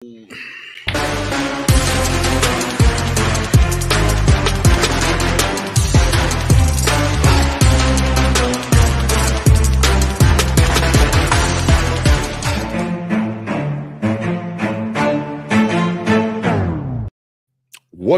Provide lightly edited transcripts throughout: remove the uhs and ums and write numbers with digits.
What's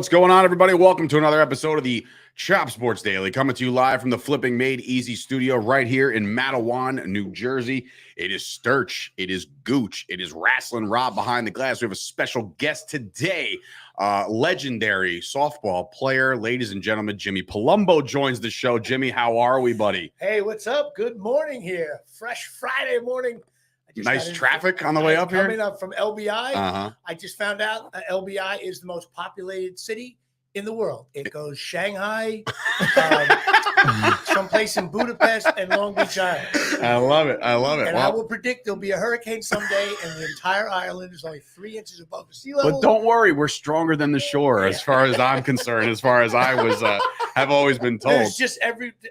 going on, everybody? Welcome to another episode of the Chop Sports Daily, coming to you live from the Flipping Made Easy studio right here in Matawan, New Jersey. It is Sturch, it is Gooch, it is Wrestling Rob behind the glass. We have a special guest today, legendary softball player, ladies and gentlemen, Jimmy Palumbo joins the show. Jimmy, how are we, buddy? Hey, what's up? Good morning here. Fresh Friday morning. Nice traffic on the way up here. Coming up from LBI. I just found out LBI is the most populated city in the world. It goes Shanghai, someplace in Budapest, and Long Beach Island. I love it. I love it. And I will predict there'll be a hurricane someday, and the entire island is only 3 inches above the sea level. But don't worry, we're stronger than the shore, as far as I'm concerned, as far as I was have always been told. There's just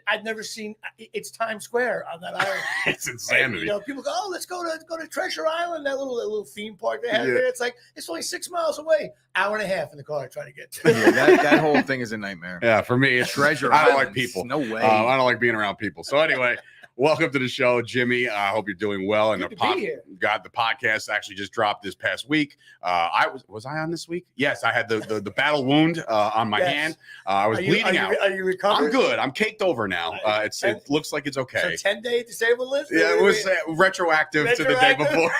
I've never seen. It's Times Square on that island. It's insanity. And, people go, oh, let's go to Treasure Island, that little theme park they have there. It's like it's only 6 miles away. Hour and a half in the car trying to get to. Yeah, that whole thing is a nightmare. Yeah, for me, it's Treasure I don't Islands. like people. No way. I don't like being around people. So anyway, welcome to the show, Jimmy. I hope you're doing well. And Good to be here. The podcast actually just dropped this past week. Was I on this week? Yes, I had the battle wound on my hand. I was bleeding out. Are you recovered? I'm good. I'm caked over now. It looks like it's okay. So 10-day disabled list? Yeah, it was retroactive to the day before.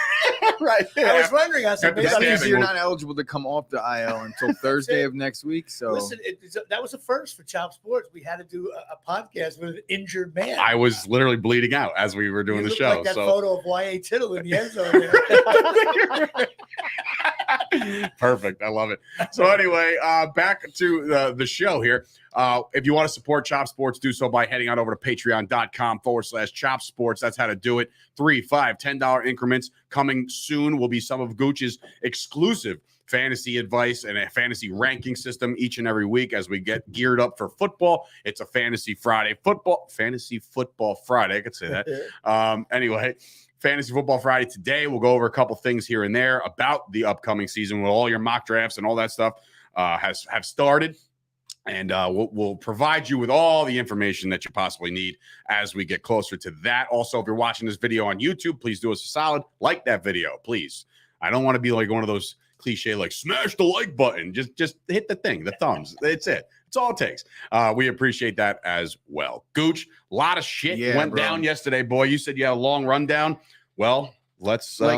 Right. Yeah. I was wondering. I said, maybe that means you're not eligible to come off the IL until Thursday of next week. So listen, that was a first for Chop Sports. We had to do a podcast with an injured man. I was literally bleeding out as we were doing the show. Like that photo of Y.A. Tittle in the end zone there. Perfect. I love it. So anyway, back to the show here. If you want to support Chop Sports, do so by heading on over to patreon.com/Chop Sports. That's how to do it. $3, $5, $10 increments. Coming soon will be some of Gooch's exclusive fantasy advice and a fantasy ranking system each and every week as we get geared up for football. It's a fantasy football Friday. I could say that. Anyway, Fantasy Football Friday today. We'll go over a couple things here and there about the upcoming season with all your mock drafts and all that stuff have started. And we'll provide you with all the information that you possibly need as we get closer to that. Also, if you're watching this video on YouTube, please do us a solid. Like that video, please. I don't want to be like one of those cliche, like smash the like button. Just hit the thing, the thumbs. That's it. It's all it takes. We appreciate that as well. Gooch, a lot of shit went down yesterday, boy. You said you had a long rundown. Well, let's do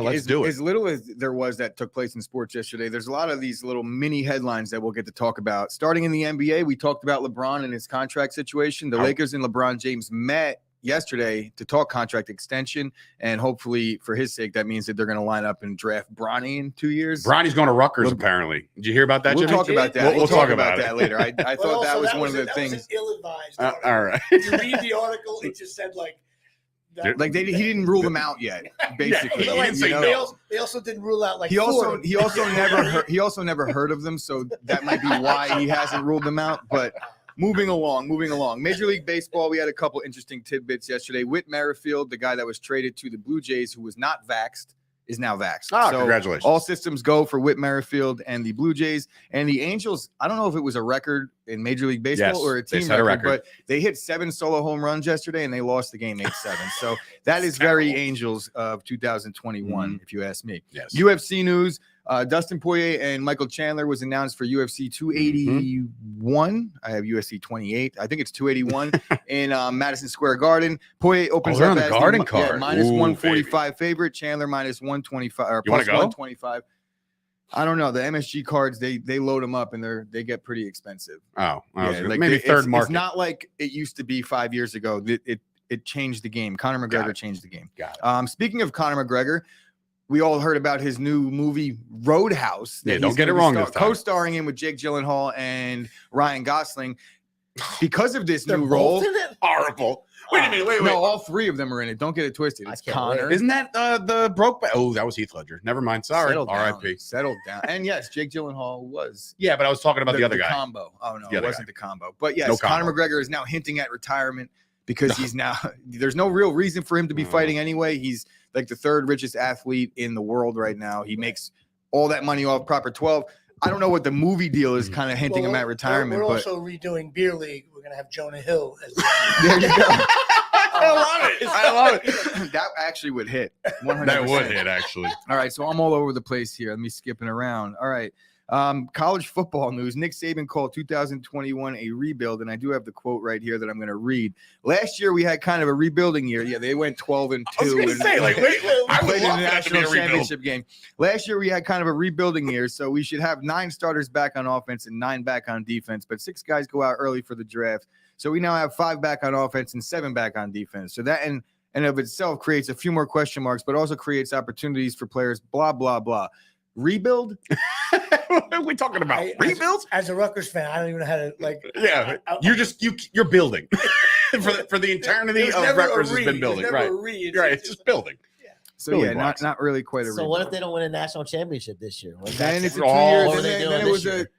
it. As little as there was that took place in sports yesterday, there's a lot of these little mini headlines that we'll get to talk about. Starting in the NBA, we talked about LeBron and his contract situation. The Lakers and LeBron James met yesterday to talk contract extension, and hopefully for his sake, that means that they're going to line up and draft Bronny in 2 years. Bronny's going to Rutgers, apparently. Did you hear about that, Jimmy? We'll talk about that. We'll talk about that later. I thought that was one of the things. Was an ill-advised all right. You read the article, it just said like he didn't rule them out yet. Basically, they also didn't rule out like he also never heard of them, so that might be why he hasn't ruled them out. But moving along. Major League Baseball, we had a couple interesting tidbits yesterday. Whit Merrifield, the guy that was traded to the Blue Jays, who was not vaxxed, is now vaxxed. So congratulations. All systems go for Whit Merrifield and the Blue Jays. And the Angels, I don't know if it was a record in Major League Baseball or a team record, but they hit 7 solo home runs yesterday, and they lost the game 8-7. So that is very Angels of 2021, if you ask me. Yes. UFC news. Dustin Poirier and Michael Chandler was announced for UFC 281. I have UFC 28. I think it's 281 in Madison Square Garden. Poirier opens up as Garden card. Minus 145 favorite. Chandler minus 125 or plus 125. I don't know. The MSG cards, they load them up and they get pretty expensive. Maybe third market. It's not like it used to be 5 years ago. It changed the game. Conor McGregor changed the game. Got it. Speaking of Conor McGregor, we all heard about his new movie Roadhouse. Yeah, don't get it wrong this time. Co-starring him with Jake Gyllenhaal and Ryan Gosling. Because of this new role. Horrible. Wait a minute. No, all three of them are in it. Don't get it twisted. It's Connor. Isn't that the broke? Oh, that was Heath Ledger. Never mind. Sorry. R.I.P. Settled down. And yes, Jake Gyllenhaal was. Yeah, but I was talking about the other guy. Combo. Oh, no, it wasn't the combo. But yes, Conor McGregor is now hinting at retirement because there's no real reason for him to be fighting anyway. He's like the third richest athlete in the world right now. He makes all that money off Proper 12. I don't know what the movie deal is kind of hinting him at retirement. We're but also redoing Beer League. We're going to have Jonah Hill. there you go. I love it. That actually would hit. 100%. That would hit, actually. All right, so I'm all over the place here. Let me skipping around. All right. College football news. Nick Saban called 2021 a rebuild, and I do have the quote right here that I'm going to read. Last year we had kind of a rebuilding year. Yeah, they went 12-2. I was going to say, like, wait, I would played in love the that to be national a rebuild. championship game. Last year we had kind of a rebuilding year, so we should have 9 starters back on offense and 9 back on defense, but 6 guys go out early for the draft. So we now have 5 back on offense and 7 back on defense. So that in and of itself creates a few more question marks, but also creates opportunities for players, blah, blah, blah. Rebuild? What are we talking about? Rebuilds? As a Rutgers fan, I don't even know how to, like. Yeah, you're building. for the entirety of Rutgers has been building. Right. Right, it's just building. So yeah, not really quite a rebuild. So what if they don't win a national championship this year? Then it's a 2 What years. are they Then doing it this was year?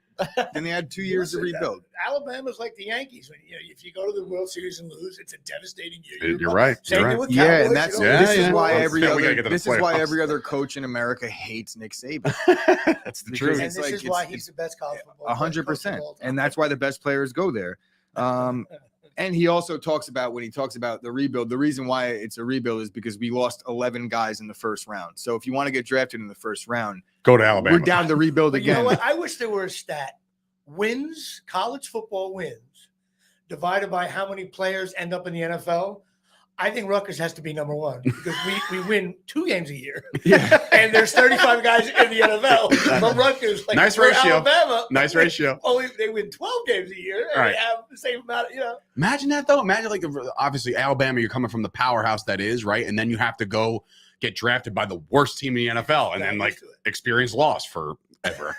then they had 2 years to rebuild. Alabama's like the Yankees. If you go to the World Series and lose, it's a devastating year. You're right. Same You're thing right. with Cowboys, and that's you know, this is why Yeah, every we gotta other get to the this is why playoffs. every other coach in America hates Nick Saban. That's the Because truth. And it's this like- is why it's- he's the best college football. 100%, and that's why the best players go there. And he also talks about when he talks about the rebuild, the reason why it's a rebuild is because we lost 11 guys in the first round. So if you want to get drafted in the first round, Go to Alabama. we're down to rebuild But you know again. what? I wish there were a stat. Wins, college football wins, divided by how many players end up in the NFL. I think Rutgers has to be number 1 because we win 2 games a year. Yeah. And there's 35 guys in the NFL. But Rutgers, like Nice we're ratio. Alabama, Nice ratio. they win 12 games a year and Right. they have the same amount, Imagine that, though. Imagine, like, obviously, Alabama, you're coming from the powerhouse that is, right? And then you have to go get drafted by the worst team in the NFL and then, like, experience loss forever.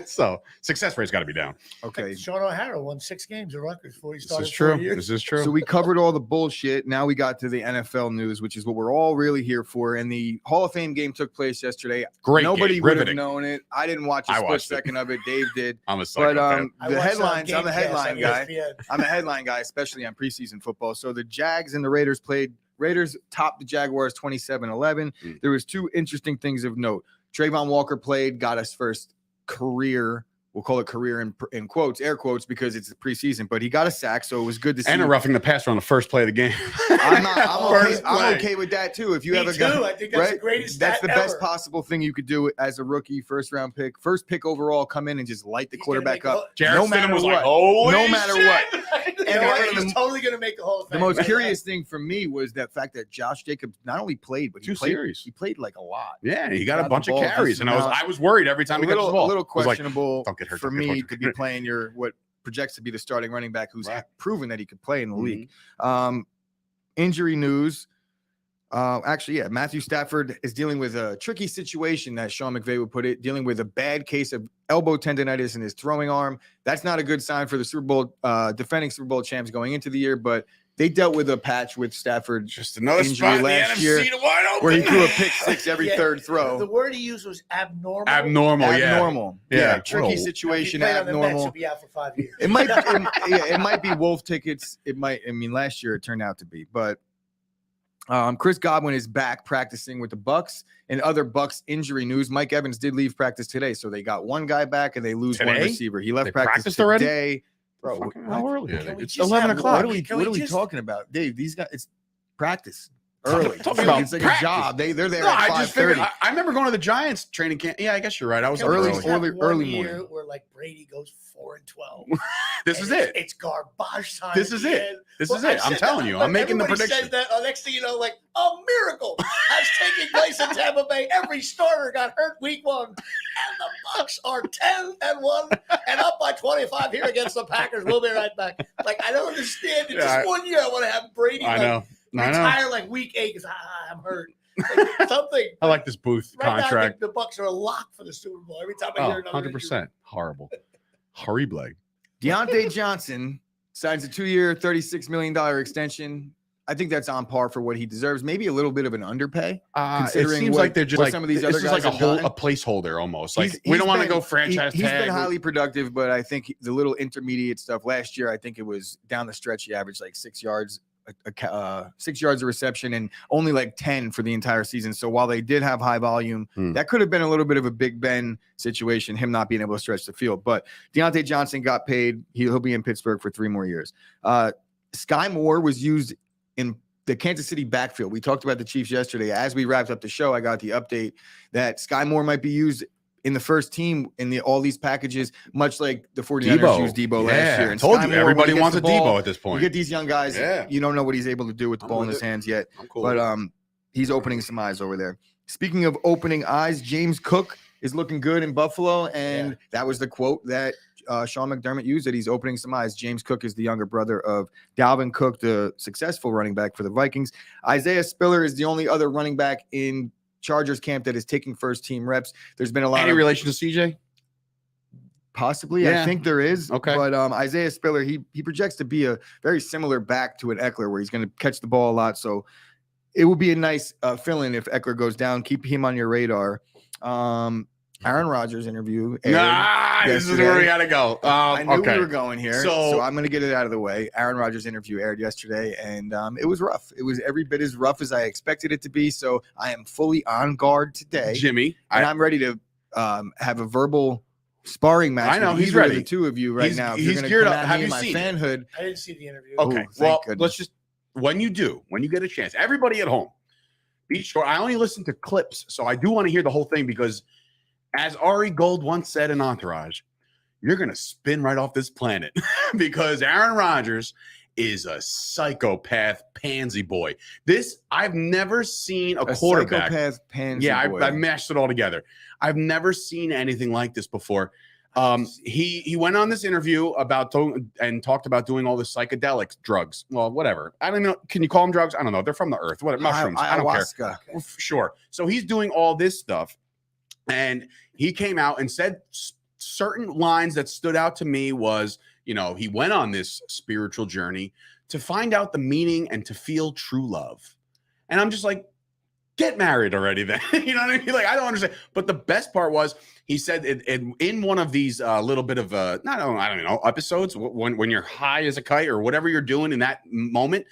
So success rate's got to be down. Okay. Sean O'Hara won 6 games at Rutgers before he This started is true. 4 years. This is true. So we covered all the bullshit. Now we got to the NFL news, which is what we're all really here for. And the Hall of Fame game took place yesterday. Great Nobody game. would have Riveting. known it. I didn't watch a I split watched it. second of it. Dave did. I'm a But psychopath. I the watched headlines, I'm a Game headline Pass on guy. ESPN. I'm a headline guy, especially on preseason football. So the Jags and the Raiders played. Raiders topped the Jaguars 27-11. There was 2 interesting things of note. Trayvon Walker played, got us first career. We'll call it career in quotes, air quotes, because it's the preseason. But he got a sack, so it was good to see. And a roughing the passer on the first play of the game. I'm okay with that too. If you Me have a too. guy, I think that's the right? greatest That's stat the best ever. possible thing you could do as a rookie, first pick overall, come in and just light the He's gonna quarterback make a- up. Jarrett no Stidham matter was what. like, holy No matter shit. what. You know what? And He's totally going to make the Hall of the Fame. most curious thing for me was that fact that Josh Jacobs not only played, but he 2 played. series. He played like a lot. Yeah, he got Got a the bunch of ball carries, just and about. I was worried every time he got the ball. A little I was like, questionable don't get hurt, for don't get me hurt. to be playing your what projects to be the starting running back who's Right. proven that he could play in the Mhm. league. Injury news. Actually, yeah, Matthew Stafford is dealing with a tricky situation, as Sean McVay would put it, dealing with a bad case of elbow tendonitis in his throwing arm. That's not a good sign for the Super Bowl, defending Super Bowl champs going into the year, but they dealt with a patch with Stafford just another injury spot in the last NFC year to wide open. where he threw a pick 6 every Yeah, througd throw. The word he used was abnormal. Abnormal, yeah. Abnormal. Yeah. Yeah, What tricky a- situation, If he played on the Mets, abnormal. he'll be out for 5 years. It might, it might be wolf tickets. It might. I mean, last year it turned out to be, but Chris Godwin is back practicing with the Bucks. And other Bucks injury news: Mike Evans did leave practice today, so they got one guy back and they lose one Today? receiver. He left They practice practiced already? today. Bro, Fucking how early is Can it? we It's just 11 have o'clock. one? Can we what are we just- talking about, Dave? These guys, it's practice early. Talking about it's like practice. a job. They're there No, at I just figured. 5:30. I remember going to the Giants training camp. Yeah, I guess you're right. I was Can up we early- just early. have early- one early year morning. where like Brady goes 4-12. This is it. It's garbage time. This at is the it. end. This Well, is it. I I'm said telling that, you. but I'm making the everybody prediction. says that. Next thing you know, like a miracle has taken place in Tampa Bay. Every starter got hurt week 1, and the Bucks are 10-1 and up by 25 here against the Packers. We'll be right back. Like I don't understand. It's Yeah, just 1 year. I want to have Brady. I know. Retire like week 8 because I'm hurt. Like, something. I like this Booth Right contract. now, the Bucks are a lock for the Super Bowl. Every time I Oh, hear another 100%. Horrible. Horrible. Deontay Johnson signs a 2-year, $36 million extension. I think that's on par for what he deserves. Maybe a little bit of an underpay. It Considering seems what- like they're just what like some of these this other is guys like a have whole done. a placeholder almost. Like He's we don't want to been- go franchise He's tag. been highly productive, but I think the little intermediate stuff last year, I think it was down the stretch. He averaged like 6 yards 6 yards of reception and only like 10 for the entire season. So while they did have high volume, that could have been a little bit of a Big Ben situation, him not being able to stretch the field. But Deontay Johnson got paid. He'll be in Pittsburgh for 3 more years. Sky Moore was used in the Kansas City backfield. We talked about the Chiefs yesterday. As we wrapped up the show, I got the update that Sky Moore might be used in the first team in all these packages, much like the 49ers used Debo last year. And told you, everybody wants a Debo at this point. You get these young guys, you don't know what he's able to do with the ball in his hands yet. Cool. But he's opening some eyes over there. Speaking of opening eyes, James Cook is looking good in Buffalo, and that was the quote that Sean McDermott used, that he's opening some eyes. James Cook is the younger brother of Dalvin Cook, the successful running back for the Vikings. Isaiah Spiller is the only other running back in Chargers camp that is taking first team reps. There's been a lot of relation to CJ? Possibly. I think there is. Okay. But Isaiah Spiller, he projects to be a very similar back to an Eckler, where he's going to catch the ball a lot. So it will be a nice fill-in if Eckler goes down. Keep him on your radar. Aaron Rodgers interview. This is where we got to go. I knew we were going here, so I'm going to get it out of the way. Aaron Rodgers interview aired yesterday, and it was rough. It was every bit as rough as I expected it to be, so I am fully on guard today. Jimmy. And I'm ready to have a verbal sparring match. I know, with he's either ready. of the two of you right now. He's geared up. Have you seen fanhood? I didn't see the interview. Okay, Ooh, well, goodness. let's just, when you get a chance, everybody at home, be sure. I only listen to clips, so I do want to hear the whole thing, because as Ari Gold once said in Entourage, you're going to spin right off this planet because Aaron Rodgers is a psychopath pansy boy. I've never seen a quarterback. Psychopath pansy boy. I mashed it all together. I've never seen anything like this before. He went on this interview and talked about doing all the psychedelic drugs. Well, whatever. I don't know. Can you call them drugs? I don't know. They're from the earth. What mushrooms? I don't care. Well, sure. So he's doing all this stuff, and he came out and said certain lines that stood out to me was, he went on this spiritual journey to find out the meaning and to feel true love. And I'm just like, get married already then. You know what I mean? Like, I don't understand. But the best part was, he said in one of these little bit of I don't know, episodes, when you're high as a kite or whatever you're doing in that moment,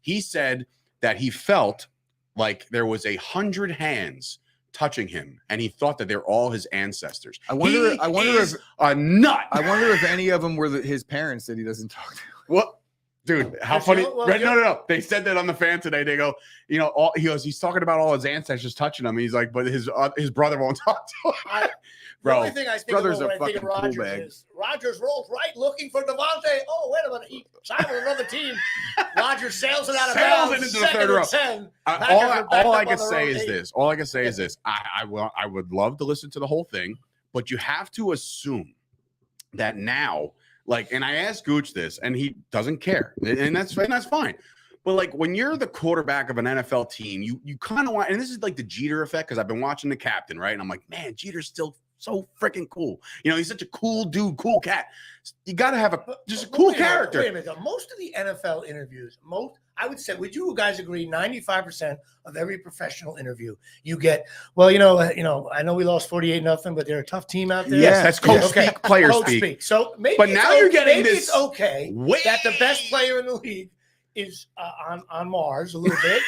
he said that he felt like there was 100 hands touching him, and he thought that they're all his ancestors. I wonder if a nut. I wonder if any of them were his parents that he doesn't talk to. What? Dude, how funny. No. They said that on the fan today. They go, he's talking about all his ancestors touching him. He's like, but his brother won't talk to him. The only thing I think brother's about a when I think of fucking pool Rodgers bag. is Rodgers rolls right looking for Devontae. Oh, wait a minute. He signed with another team. Rodgers sails it out of bounds. Into the third row. 10. All I can say is this. I would love to listen to the whole thing, but you have to assume that now, and I asked Gooch this, and he doesn't care, and that's fine. But when you're the quarterback of an NFL team, you kind of want, and this is like the Jeter effect, because I've been watching The Captain, right? And I'm like, man, Jeter's still so freaking cool. He's such a cool dude, cool cat. You got to have a cool character. Wait a minute. Most of the NFL interviews, I would say, would you guys agree, 95% of every professional interview, you get, well, I know we lost 48-0, but they're a tough team out there. Yes, that's coach speak, player speak. So maybe, but now you're getting this. It's okay that the best player in the league is on Mars a little bit.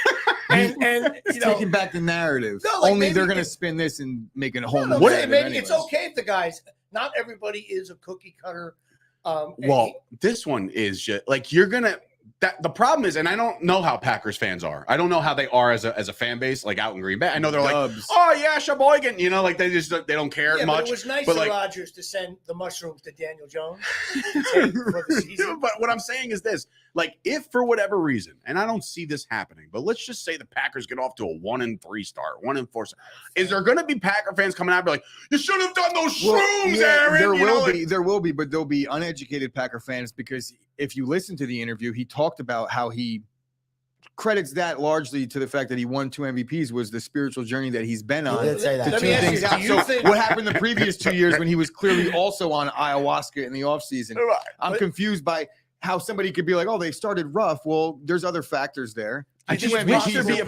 And taking back the narrative. No, only they're going to spin this and make it a whole new narrative. Maybe it's okay if the guys, not everybody is a cookie cutter. This one is just you're going to, the problem is, and I don't know how Packers fans are. I don't know how they are as a fan base, out in Green Bay. I know they're Dubs. oh yeah, Sheboygan, they don't care much. But it was nice of Rodgers to send the mushrooms to Daniel Jones for the season. But what I'm saying is this: if for whatever reason, and I don't see this happening, but let's just say the Packers get off to a 1-3 start, 1-4 start. Is there going to be Packer fans coming out and be like, "You should have done those shrooms, Aaron"? There will be, but there'll be uneducated Packer fans, because if you listen to the interview, he talked about how he credits that largely to the fact that he won 2 MVPs was the spiritual journey that he's been on. Say that. Let me ask you, what happened the previous 2 years when he was clearly also on ayahuasca in the offseason? I'm confused by how somebody could be like, oh, they started rough. Well, there's other factors there. I just wish there'd be a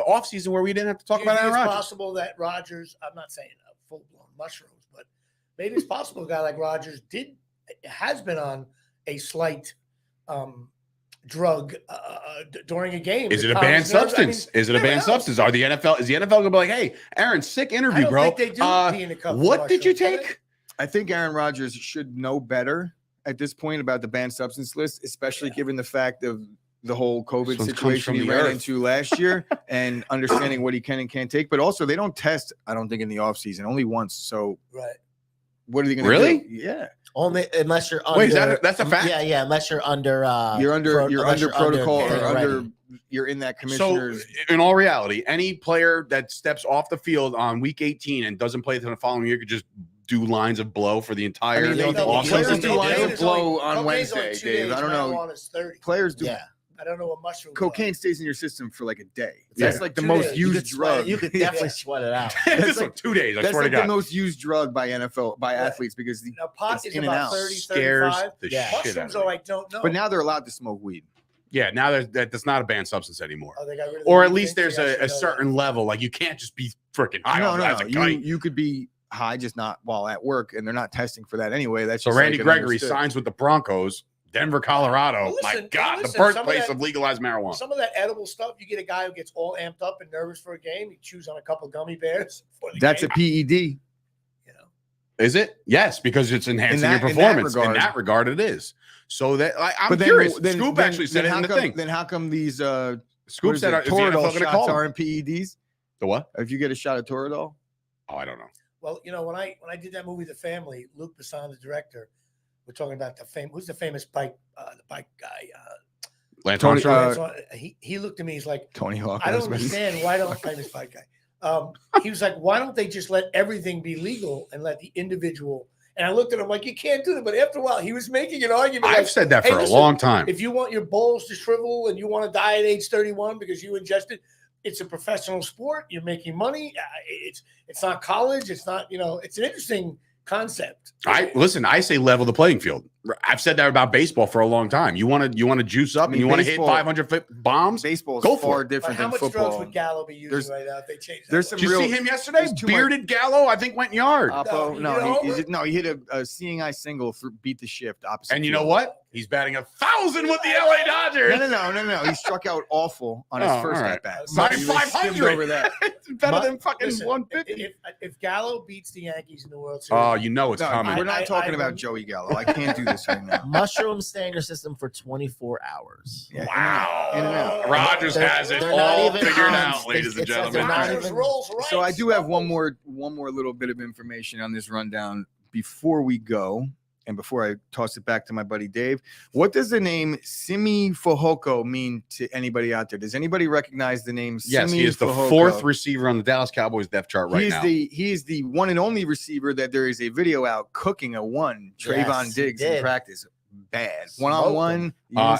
off season where we didn't have to talk about Aaron Rodgers. It's possible that Rodgers, I'm not saying full-blown mushrooms, but maybe it's possible a guy like Rodgers has been on a slight drug during a game. Is to it a calm banned his nerves. I mean, substance? Is it a never banned knows. substance? Are the NFL? Is the NFL gonna be like, hey, Aaron, sick I interview, don't bro? think they do pee in a cup of What did you mushrooms, do they? take? I think Aaron Rodgers should know better at this point about the banned substance list, especially given the fact of the whole COVID This one comes situation from he the ran earth. into last year and understanding what he can and can't take. But also, they don't test, I don't think, in the offseason, only once. So Right. what are they going to Really? do? Yeah. Only unless you're under. Wait, that's a fact? Yeah, unless you're under. You're under unless you're protocol or yeah, under right. you're in that So, commissioner's. in all reality, any player that steps off the field on week 18 and doesn't play the following year could just do lines of blow for the entire I mean, they- offseason? players do lines Cocaine of is blow only- on cocaine's only Wednesday, 2 days, Dave. I don't know. marijuana's 30. Players do. Yeah, I don't know what mushroom. Cocaine stays in your system for like a day. Yeah. That's like the 2 most days. you used could sweat drug. it. You could definitely sweat it out. This like- like 2 days. I That's swear like to the God. most used drug by athletes because Now pot It's is in and about out. 30, Scares 35. the Yeah. shit out Mushrooms, of though, me. I don't know. but now they're allowed to smoke weed. Yeah, now that's not a banned substance anymore. Oh, they got rid of Or the at weed least thing? there's See, I a should know certain that. level. Like you can't just be freaking high No, off no, as no. a kite. You could be high, just not while at work, and they're not testing for that anyway. That's So just Randy like an Gregory understood. signs with the Broncos, Denver, Colorado. Well, My listen, God, listen, the some of birthplace that- of legalized marijuana. Some of that edible stuff, you get a guy who gets all amped up and nervous for a game. He chews on a couple gummy bears. For the That's a game, PED. you know. Is it? Yes, because it's enhancing that- your in that performance. In regard. that regard, it is. So that I'm But then, curious. then- Scoop then- actually said then it in how the come- thing. Then how come these what Scoop is said, it, is the NFL Toradol going to shots call are him? in PEDs? The what? If you get a shot of Toradol, Oh, I don't know. Well, you know, when I did that movie, The Family, Luc Besson, the director, we're talking about who's the famous bike guy? Lance Tony- Armstrong? He looked at me. He's like, Tony Hawk. I don't husband. understand why don't famous bike guy. He was like, why don't they just let everything be legal and let the individual? And I looked at him like, you can't do that. But after a while, he was making an argument. I've like, said that hey, for listen, a long time. if you want your balls to shrivel and you want to die at age 31 because you ingested, it's a professional sport. You're making money. It's not college. It's not, it's an interesting concept. I say level the playing field. I've said that about baseball for a long time. You want to juice up I mean, and you want to hit baseball- 500 bombs. Baseball is Go for far it. But different how than much drugs football. would Gallo be using There's- right now if they changed that? there's some Did you real- see him yesterday? there's too much- Bearded Gallo, I think, went yard. Oppo, he no, hit he over? did, no, he hit a seeing eye single beat the shift opposite. And you know field. what? He's batting 1,000 with the LA Dodgers. No. He struck out awful on his Oh, first all right. at bat. Batting He was skimmed 500. over that. It's better My- than fucking Listen, 150. if Gallo beats the Yankees in the World Series, Oh, you know it's No, coming. we're not I- talking I- about Joey Gallo. I can't do this right now. Mushrooms stay in your system for 24 hours. Yeah, Wow. in and out. Rogers They're- has it they're not all even figured on- out, ladies and it says they're gentlemen. not Rodgers even- rolls right. So I do have one more little bit of information on this rundown before we go, and before I toss it back to my buddy Dave. What does the name Simi Fehoko mean to anybody out there? Does anybody recognize the name? Yes, Simi he is the Fehoko? fourth receiver on the Dallas Cowboys depth chart right now. He is the one and only receiver that there is a video out cooking a one Trayvon Yes, he Diggs in did. practice. Bad Smoked him. one-on-one.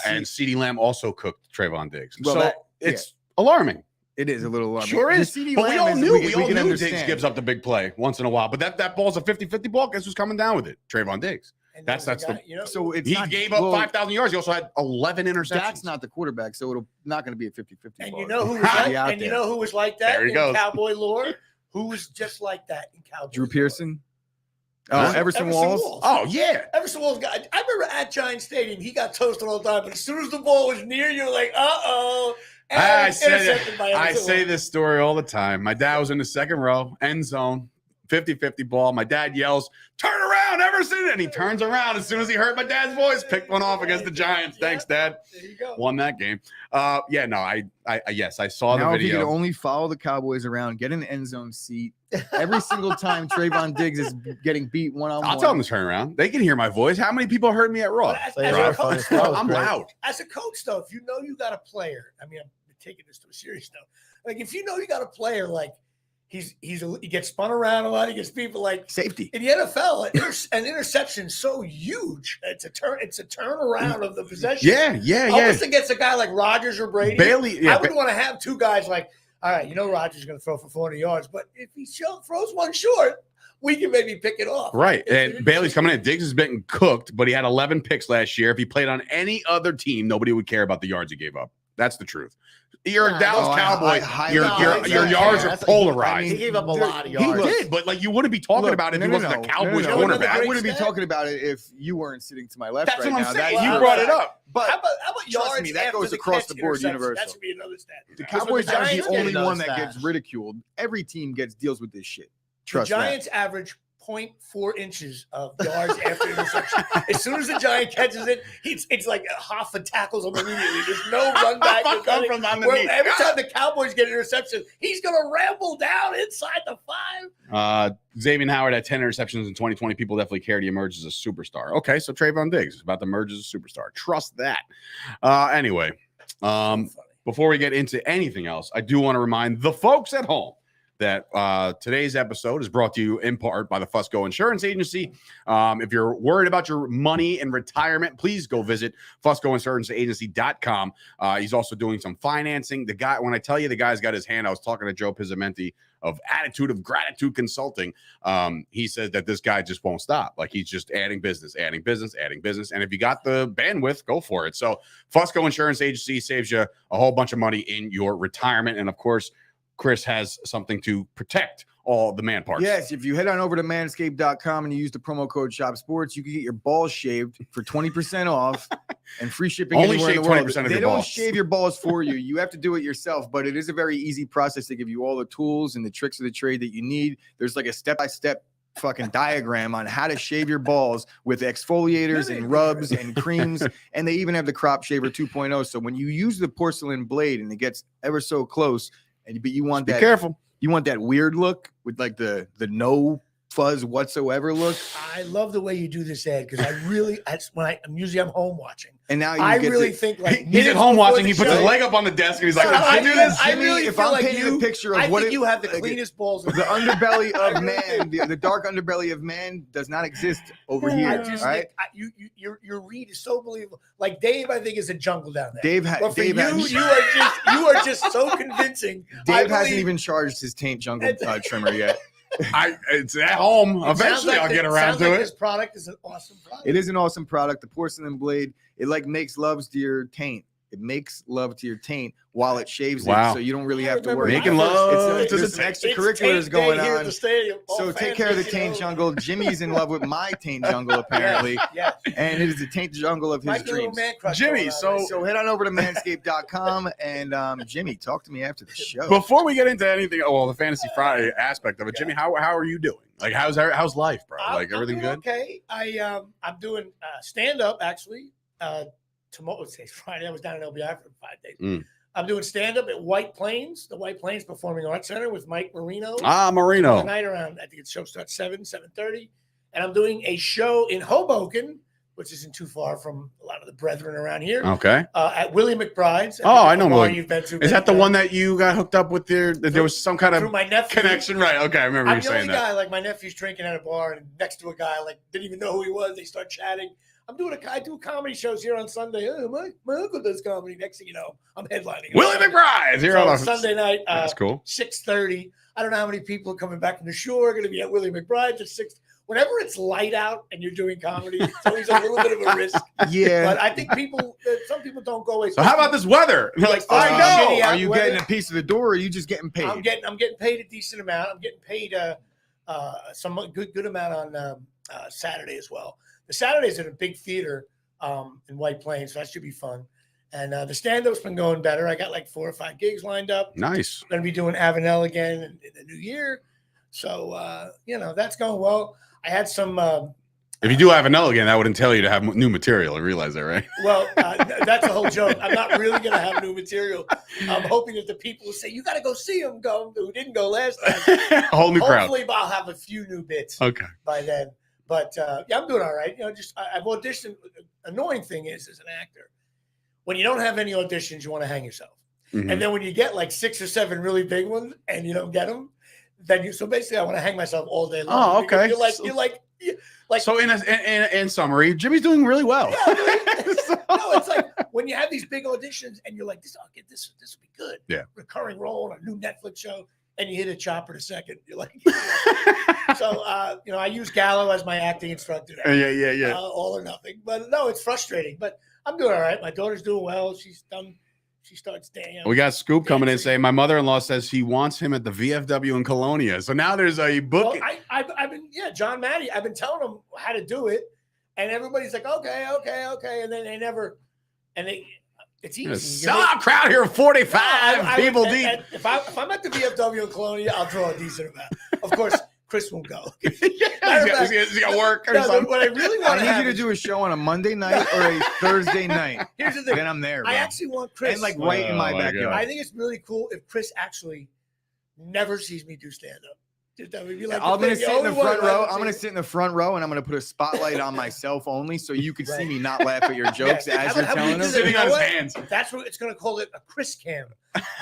And CeeDee Lamb also cooked Trayvon Diggs. Well, So that- it's alarming. it is a little alarming. Sure The is. CeeDee But we Lamb all is- knew, we can all knew Diggs understand. gives up the big play once in a while. But that ball's a 50-50 ball. Guess who's coming down with it? Trayvon Diggs. And That's there's a the- guy, So it's He not, gave up well, 5,000 yards. He also had 11 interceptions. Dak's not the quarterback, so it'll not going to be a 50-50 And ball. you know who was Ha! like, Be out and you there. know who was like that There he in goes. Cowboy lore? Who was just like that in Cowboy? Drew lore? Pearson? Huh? Everson Walls? Oh, yeah. Everson Walls got. I remember at Giant Stadium, he got toasted all the time. But as soon as the ball was near you, like, uh-oh. And I intercepted by Everson say Walls. this story all the time. My dad was in the second row, end zone, 50-50 ball. My dad yells, "Turn around, Everson!" And he turns around as soon as he heard my dad's voice, picked one off against the Giants. Thanks, Dad. There you go. Won that game. Yes, I saw Now, the if you could video. only follow the Cowboys around, get an end zone seat. Every single time Trayvon Diggs is getting beat one-on-one. I'll tell them to turn around. They can hear my voice. How many people heard me at Raw? But So you're as, a right, coach, funny stuff. I'm Great. loud. as a coach, though, if you know you got a player, I mean, I'm taking this to a serious note. Like, if you know you got a player, like he gets spun around a lot, he gets people like Safety. in the NFL, an interception so huge. It's a turnaround of the possession. Yeah. Almost against a guy like Rodgers or Brady. Bailey, I wouldn't want to have two guys like, all right, Rodgers is going to throw for 400 yards, but if he throws one short, we can maybe pick it off. right. It's- And Bailey's coming in. Diggs has been cooked, but he had 11 picks last year. If he played on any other team, nobody would care about the yards he gave up. That's the truth. You're a Nah, Dallas no, Cowboy. I Your exactly. yards are That's- polarized. He gave up a lot of He yards. did, but like you wouldn't be talking about it if he wasn't the Cowboys no. cornerback. Another I great wouldn't be stat? talking about it if you weren't sitting to my left That's right what I'm now. saying. That's You Well, brought it up. But How about trust yards me, that after goes the across catch the board interception? universal. That should be another stat. the Because Cowboys when are the Giants only get another one that stat. gets ridiculed. Every team deals with this shit. The Trust that. Giants average 0.4 inches of yards after interception. As soon as the Giant catches it, it's like half a tackles him immediately. There's no run back. Fuck there's him nothing. from underneath. Well, every time the Cowboys get an interception, he's going to ramble down inside the 5. Xavier Howard had 10 interceptions in 2020. People definitely cared he emerged as a superstar. Okay, so Trayvon Diggs is about to emerge as a superstar. Trust that. Anyway, before we get into anything else, I do want to remind the folks at home that today's episode is brought to you in part by the Fusco Insurance Agency. If you're worried about your money in retirement, please go visit FuscoInsuranceAgency.com. He's also doing some financing. The guy, when I tell you the guy's got his hand, I was talking to Joe Pizzamenti of Attitude of Gratitude Consulting. He says that this guy just won't stop. Like he's just adding business. And if you got the bandwidth, go for it. So Fusco Insurance Agency saves you a whole bunch of money in your retirement. And of course, Chris has something to protect all the man parts. Yes, if you head on over to manscaped.com and you use the promo code ShopSports, you can get your balls shaved for 20% off and free shipping Only anywhere in shave the world. 20% of They your don't balls. shave your balls for you. You have to do it yourself, but it is a very easy process. They give you all the tools and the tricks of the trade that you need. There's like a step-by-step fucking diagram on how to shave your balls with exfoliators and rubs and creams, and they even have the crop shaver 2.0. So when you use the porcelain blade and it gets ever so close, but you want Be that careful. you want that weird look with like the no fuzz whatsoever look. I love the way you do this, Ed, because I'm home watching. And now you I get really to, think like He's at minutes home before watching. the He puts show, his leg up on the desk and he's like, So I "Let's do this." really if feel I'm like painting you- a picture of I what think it, you have the like, cleanest balls. in the underbelly I of really man, the dark underbelly of man does not exist over here. I just Right? think your read is so believable. Like Dave, I think is a jungle down there. Dave, But for Dave, you are just so convincing. I Dave hasn't believe- even charged his taint jungle trimmer yet. It's at home. it sounds Eventually, like I'll get it around sounds to like it. This product is an awesome product. It is an awesome product. The porcelain blade, it like makes love to your taint. It makes love to your taint while it shaves Wow. it, so you don't really I have to remember worry. Making my love first- to the There's some taint. extracurriculars Taint going day here at on. the stadium. All So take fans care of the get taint over. jungle. Jimmy's in love with my taint jungle, apparently. Yes. And it is the taint jungle of his Might be a little dreams. man crush Jimmy, going on so- right So head on over to manscaped.com and Jimmy, talk to me after the show. Before we get into anything, the Fantasy Friday aspect of it, Jimmy, how are you doing? Like, how's life, bro? Like, everything I'm good? doing okay. I'm doing stand up actually. Tomorrow, today's Friday. I was down in LBI for 5 days. Mm. I'm doing stand up at White Plains, the White Plains Performing Arts Center with Mike Marino. Marino. Tonight around, I think the show starts 7:30, and I'm doing a show in Hoboken, which isn't too far from a lot of the brethren around here. Okay. At Willie McBride's. Oh, I know Bar Willie. you've been to. Is that the many one times. that you got hooked up with there? That there was some kind Through of my nephew? connection, right? Okay, I remember I'm you the only saying that. guy, like my nephew's drinking at a bar and next to a guy, like didn't even know who he was. They start chatting. I do comedy shows here on Sunday. Oh, my uncle does comedy. Next thing you know, I'm headlining. Willie McBride. Here So on Sunday night, That's cool. 6:30. I don't know how many people are coming back from the shore are going to be at Willie McBride's at 6. Whenever it's light out and you're doing comedy, it's always a little bit of a risk. Yeah. But I think some people don't go away. So how about this weather? You're like, Like, I shitty know. out Are you weather. getting a piece of the door or are you just getting paid? I'm getting paid a decent amount. I'm getting paid some good amount on Saturday as well. The Saturday's at a big theater in White Plains, so that should be fun. And the stand-up's been going better. I got like 4 or 5 gigs lined up. Nice. Going to be doing Avenel again in the new year. So, that's going well. I had some, If you do have an L again, that would entail you to have new material. I realize that, right? that's a whole joke. I'm not really going to have new material. I'm hoping that the people who say, you got to go see him who didn't go last time. A whole new crowd. Hopefully I'll have a few new bits Okay. by then. But I'm doing all right. I've auditioned. Annoying thing is, as an actor, when you don't have any auditions, you want to hang yourself. Mhm. And then when you get like 6 or 7 really big ones and you don't get them, then so basically I want to hang myself all day long. Oh, Because okay. You're like, So in summary, Jimmy's doing really well. yeah, no, it's like when you have these big auditions and you're like, I'll get this will be good. Yeah. Recurring role on a new Netflix show, and you hit a chopper the second. You're like, so I use Gallo as my acting instructor. Yeah. All or nothing. But no, it's frustrating. But I'm doing all right. My daughter's doing well. She's She starts dancing. We got Scoop coming in saying my mother-in-law says he wants him at the VFW in Colonia. So now there's a book. Well, I've been John Matty. I've been telling him how to do it, and everybody's like, okay, and then they never, and they. It's easy. Sell out crowd here of 45 people deep. If I'm at the VFW in Colonia, I'll draw a decent amount. Of course, Chris won't go. Is he got work or something? What I really want I need you to do a show on a Monday night or a Thursday night. Here's the thing. Then I'm there. Bro. I actually want Chris. And like right in my backyard. I think it's really cool if Chris actually never sees me do stand-up. I'm gonna sit in the front row. I'm gonna sit in the front row, and I'm gonna put a spotlight on myself only, so you can see me not laugh at your jokes as you're telling them. Sitting on his hands. That's what it's gonna call it, a Chris cam.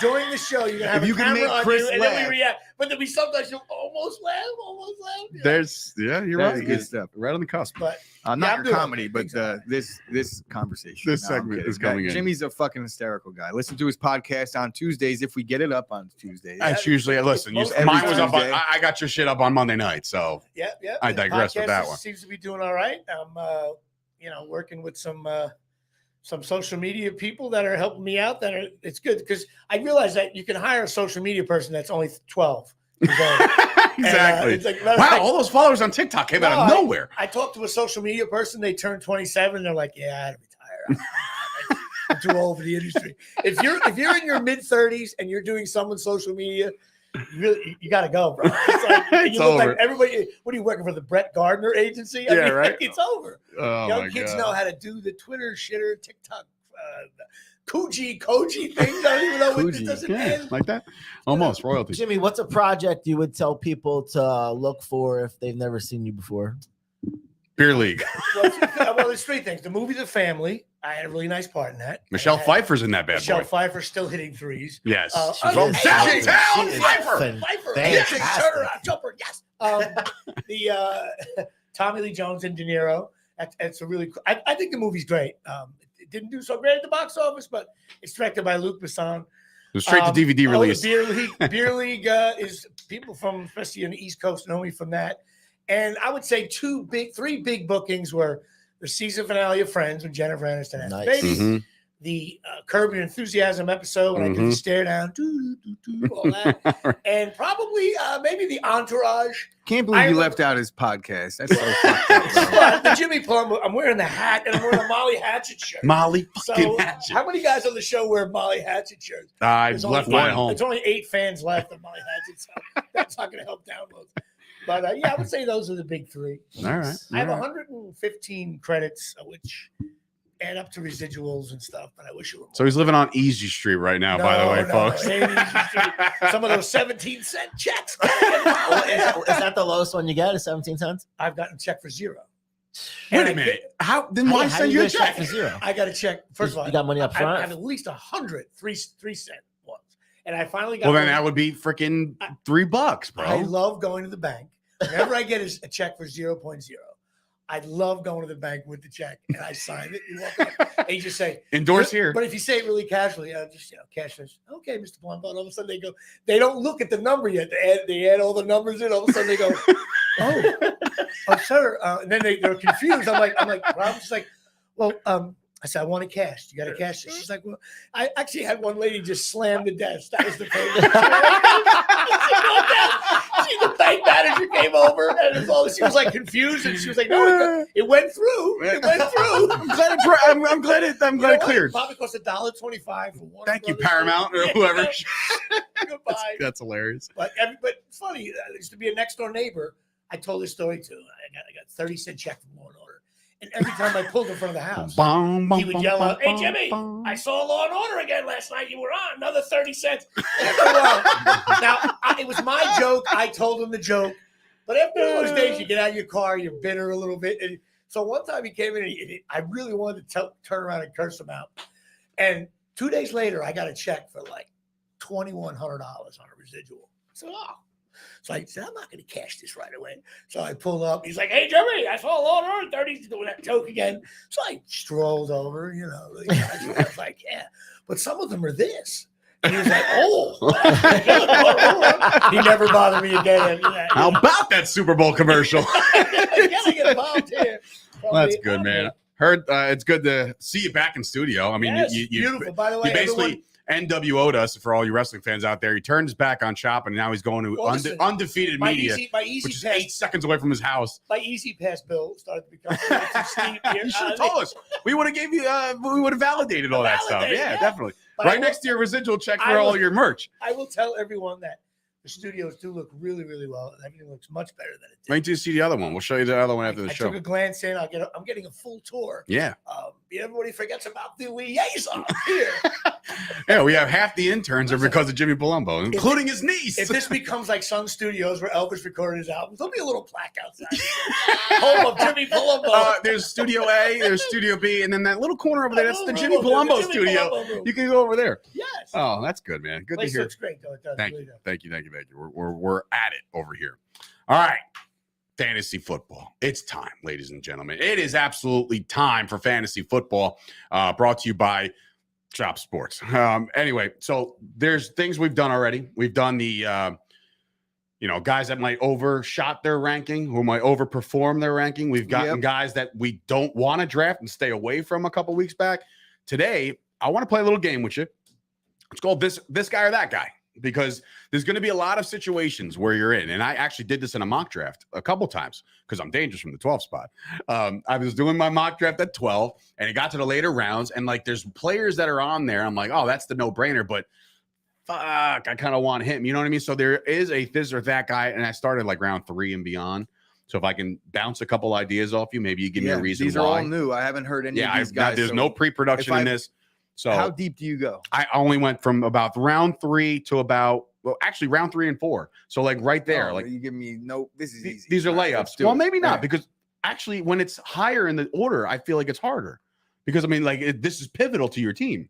During the show, you're gonna have If a you can camera make on Chris you, and laugh. then we react. But then we sometimes you'll almost laugh. You know? There's you're That's right. good stuff. Right on the cusp. But Not I'm your doing comedy, it. but this conversation. This I'm segment kidding. is coming in. Jimmy's a fucking hysterical guy. Listen to his podcast on Tuesdays if we get it up on Tuesdays. That's usually listen. Every Mine was up. Tuesday. I got your shit up on Monday night. So yeah. I digress with that one. Seems to be doing all right. I'm working with some social media people that are helping me out. It's good because I realize that you can hire a social media person that's only 12. Exactly. It's like, wow, all those followers on TikTok came out of nowhere. I talked to a social media person. They turned 27. They're like, "Yeah, I had to retire. I'm too old for the industry." If you're in your mid-30s and you're doing someone's social media, you got to go, bro. It's like, It's over. Like everybody. What are you working for? The Brett Gardner agency? Yeah, right. It's over. Oh, Young my kids God. know how to do the Twitter shitter, TikTok, Koji things. I don't even know what this doesn't Yeah, end. like that. Almost royalty. Jimmy, what's a project you would tell people to look for if they've never seen you before? Beer League. Well, there's three things. The movie The Family. I had a really nice part in that. Michelle Pfeiffer's in that bad Michelle boy. Pfeiffer still hitting threes. Yes. She From is downtown fantastic. Pfeiffer. Amazing turnaround jumper. Yes. The Tommy Lee Jones and De Niro. That's a really cool. I think the movie's great. It didn't do so great at the box office, but it's directed by Luc Besson. It was straight to DVD release. The Beer League is people from, especially on the East Coast, know me from that. And I would say three big bookings were the season finale of Friends with Jennifer Aniston has a Nice. baby, Mhm. the Curb Your Enthusiasm episode when I did the stare down, all that, and probably maybe the Entourage. Can't believe you left out his podcast. That's so fucked up, bro. But the Jimmy Palumbo, I'm wearing the hat and I'm wearing a Molly Hatchet shirt. Molly So fucking Hatchet. how many guys on the show wear Molly Hatchet shirts? I There's only left mine one. at home. There's only 8 fans left of Molly Hatchet, so that's not going to help downloads. But I would say those are the big three. All right. I have All right. 115 credits, which add up to residuals and stuff, but I wish it were more. So he's living on Easy Street right now, by the way, folks. it ain't easy to- Some of those 17-cent checks. Is that the lowest one you get? Is 17 cents? I've gotten a check for $0. Wait And a I minute. How? Then How why do send you a get check? for zero? I got a check. First of all, You got money up I front? have at least 100 3-cent ones. And I finally got Well, then one. that would be freaking $3, bro. I love going to the bank. Whenever I get a check for 0.0, I love going to the bank with the check and I sign it. You walk up and you just say, Endorse here. But if you say it really casually, just cash this. Okay, Mr. Palumbo. And all of a sudden they don't look at the number yet. They add all the numbers in. All of a sudden they go, oh, sir. And then they're confused. I'm like, well, she's like, well, I said, I want it cashed. You got to cash it. She's like, well, I actually had one lady just slam the desk. That was the payment. The bank manager came over and she was like confused and she was like, no, it went through. It went through. I'm glad it cleared. It probably cost $1.25 for one. Thank you, Paramount or whoever. Goodbye. That's hilarious. But it's funny. I used to be a next door neighbor. I told this story too. I got 30-cent check from Law and Order. And every time I pulled in front of the house, he would yell out, "Hey, Jimmy, I saw Law and Order again last night. You were on another 30 cents. Now, it was my joke. I told him the joke. But after those days, you get out of your car, you're bitter a little bit. And so one time he came in, and I really wanted to turn around and curse him out. And 2 days later, I got a check for like $2,100 on a residual. So, So I said, I'm not going to cash this right away. So I pulled up. He's like, hey, Jimmy, I saw Law and Order 30 doing that joke again. So I strolled over, I was like, yeah, but some of them are this. And he was like, oh. He never bothered me again. How about that Super Bowl commercial? I gotta get involved here. That's good, man. Heard it's good to see you back in studio. I mean, Yes, you beautiful. By the way, you basically NWO'd us for all you wrestling fans out there. He turned his back on Chop, and now he's going to Listen, undefeated media, my easy which is pass, 8 seconds away from his house. My easy pass bill started to become too steep here. You should have told us. We would have gave you. We would have validated all that stuff. Yeah, definitely. But Right next to your residual check for all your merch. I will tell everyone that the studios do look really, really well, and everything looks much better than it did. Wait till you see the other one. We'll show you the other one after the show. I took a glance in. I'm getting a full tour. Yeah. Everybody forgets about the liaison here. Yeah, we have half the interns are because of Jimmy Palumbo, including his niece. If this becomes like Sun Studios where Elvis recorded his album, there'll be a little plaque outside. Home of Jimmy Palumbo. There's Studio A, there's Studio B, and then that little corner over there, that's the Jimmy Palumbo studio. You can go over there. Yes. Oh, that's good, man. Good to hear. Looks great, though. It does. Thank really you. does. Thank you. We're at it over here. All right. Fantasy football. It's time, ladies and gentlemen. It is absolutely time for fantasy football. Brought to you by Chop Sports. Anyway, so there's things we've done already. We've done the guys that might overshot their ranking, who might overperform their ranking. We've gotten guys that we don't want to draft and stay away from a couple weeks back. Today, I want to play a little game with you. It's called this guy or that guy, because there's going to be a lot of situations where you're in. And I actually did this in a mock draft a couple times because I'm dangerous from the 12 spot. I was doing my mock draft at 12 and it got to the later rounds. And like, there's players that are on there. I'm like, oh, that's the no brainer, but fuck, I kind of want him. You know what I mean? So there is a this or that guy. And I started like round 3 and beyond. So if I can bounce a couple ideas off you, maybe you give me a reason these why. are all new. I haven't heard any of these guys. There's no pre-production in this. So how deep do you go? I only went from about round 3 to about, actually round 3 and 4. So like right there, like you give me this is easy. These are layups. Well, maybe not, because actually when it's higher in the order, I feel like it's harder, because I mean, like this is pivotal to your team.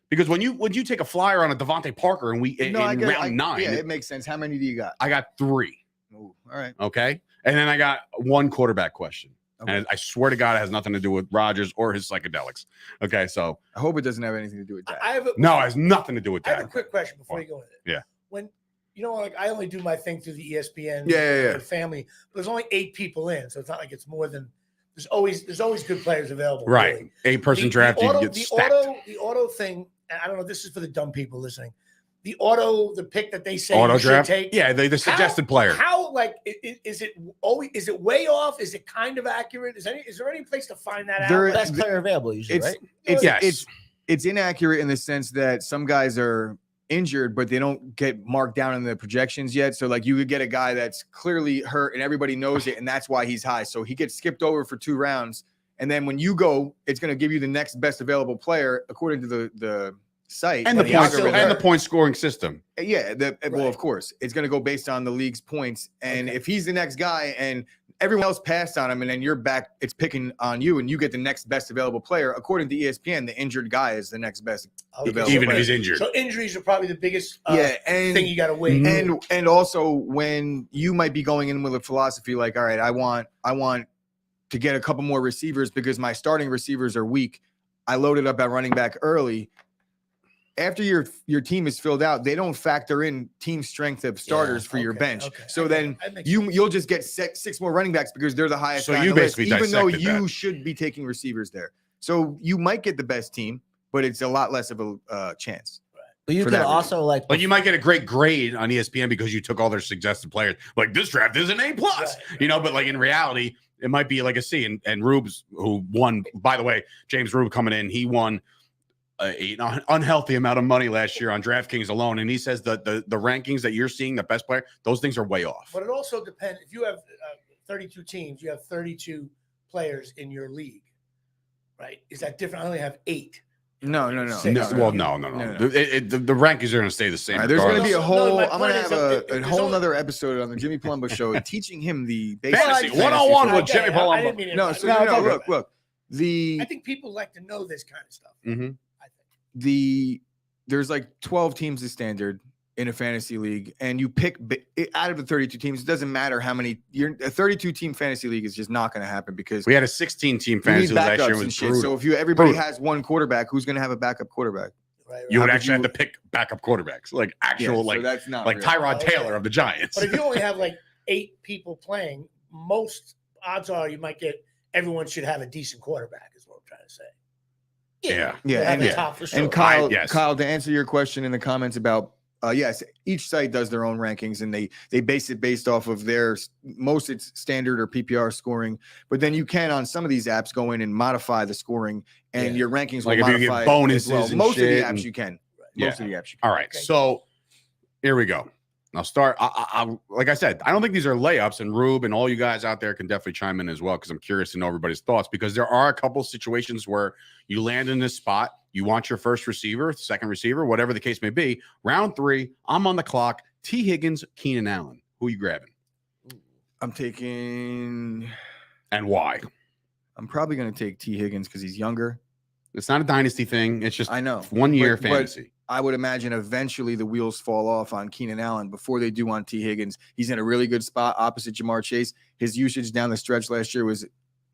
Because when you take a flyer on a Devontae Parker and in round 9, yeah, it makes sense. How many do you got? I got 3. Ooh, all right. Okay. And then I got 1 quarterback question. Okay. And I swear to God, it has nothing to do with Rodgers or his psychedelics. Okay, so I hope it doesn't have anything to do with that. It has nothing to do with that. I have a quick question before you go with it. Yeah. When like I only do my thing through the ESPN family, but there's only 8 people in, so it's not like it's more than there's always good players available. Right. Really. 8-person draft, you get stacked. The auto thing, and I don't know, this is for the dumb people listening. The pick that they say auto you draft, should take. yeah, the suggested player. How is it way off? Is it kind of accurate? Is there any place to find that out? Best player available usually, right? It's inaccurate in the sense that some guys are injured, but they don't get marked down in the projections yet. So like you could get a guy that's clearly hurt and everybody knows it, and that's why he's high. So he gets skipped over for 2 rounds, and then when you go, it's going to give you the next best available player according to the site and the point scoring system. Yeah, well, of course, it's going to go based on the league's points, and if he's the next guy and everyone else passed on him, and then you're back, it's picking on you, and you get the next best available player. According to ESPN, the injured guy is the next best available even player. if he's injured. So injuries are probably the biggest thing you got to wait. And also when you might be going in with a philosophy like, all right, I want to get a couple more receivers because my starting receivers are weak. I loaded up at running back early. After your team is filled out, they don't factor in team strength of starters for your bench. Okay. So then you'll just get 6 more running backs because they're the highest. So you basically list, even though you that. should be taking receivers there. So you might get the best team, but it's a lot less of a chance. But you could also but you might get a great grade on ESPN because you took all their suggested players. Like this draft is an A+, but like in reality, it might be like a C. And Rube's, who won, by the way, James Rube coming in, he won an unhealthy amount of money last year on DraftKings alone, and he says that the rankings that you're seeing, the best player, those things are way off. But it also depends. If you have 32 teams, you have 32 players in your league, right? Is that different? I only have 8. No. Well, no. The rankings are going to stay the same. Right, there's going to be a whole. I'm going to have a whole other episode on the Jimmy Palumbo Show, teaching him the basics. Fantasy 101 with Jimmy Palumbo. Look. I think people like to know this kind of stuff. Mm-hmm. There's like 12 teams is standard in a fantasy league, and you pick out of the 32 teams. It doesn't matter how many. A 32 team fantasy league is just not going to happen because we had a 16 team fantasy league last year. Was brutal. So if everybody has one quarterback, who's going to have a backup quarterback? Right. You would actually have to pick backup quarterbacks, like actual, so that's not like real. Tyrod Taylor of the Giants. But if you only have like 8 people playing, most odds are you might get everyone should have a decent quarterback. Is what I'm trying to say. Yeah. Yeah, the yeah. top for sure. And Kyle, yes. Kyle, to answer your question in the comments about yes, each site does their own rankings and they base it based off of their most it's standard or PPR scoring. But then you can on some of these apps go in and modify the scoring and your rankings Like will if you modify get bonuses as well. and Most of the shit apps and- you can. Yeah. Most of the apps you can. All right. Okay. So here we go. I'll start. Like I said, I don't think these are layups, and Rube and all you guys out there can definitely chime in as well because I'm curious to know everybody's thoughts because there are a couple situations where you land in this spot, you want your first receiver, second receiver, whatever the case may be. Round 3, I'm on the clock. T. Higgins, Keenan Allen. Who are you grabbing I'm taking. and why? I'm probably going to take T. Higgins because he's younger. It's not a dynasty thing. It's just I know 1 year but fantasy. I would imagine eventually the wheels fall off on Keenan Allen before they do on T. Higgins. He's in a really good spot opposite Jamar Chase. His usage down the stretch last year was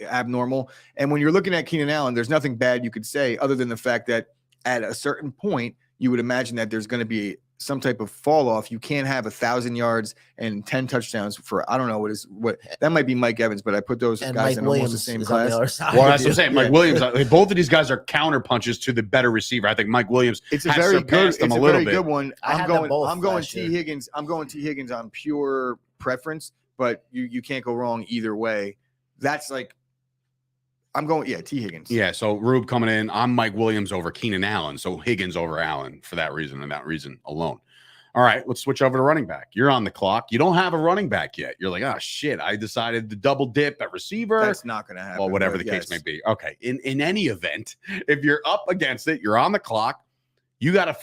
abnormal. And when you're looking at Keenan Allen, there's nothing bad you could say other than the fact that at a certain point, you would imagine that there's going to be some type of fall off. You can't have 1,000 yards and 10 touchdowns for, I don't know what that might be Mike Evans, but I put those and guys Mike in almost Williams the same is on the class. other side. Well, that's what I'm saying. Mike Yeah. Williams, both of these guys are counter punches to the better receiver. I think Mike Williams It's a has very good, surpassed them it's a a little very bit. good one. I I'm had them going, both I'm going last T. year. Higgins. I'm going T. Higgins on pure preference, but you can't go wrong either way. That's like, I'm going, T. Higgins. Yeah, so Rube coming in. I'm Mike Williams over Keenan Allen. So Higgins over Allen for that reason and that reason alone. All right, let's switch over to running back. You're on the clock. You don't have a running back yet. You're like, oh, shit, I decided to double dip at receiver. That's not going to happen. Well, whatever but the case yes. may be. Okay, in any event, if you're up against it, you're on the clock. You got to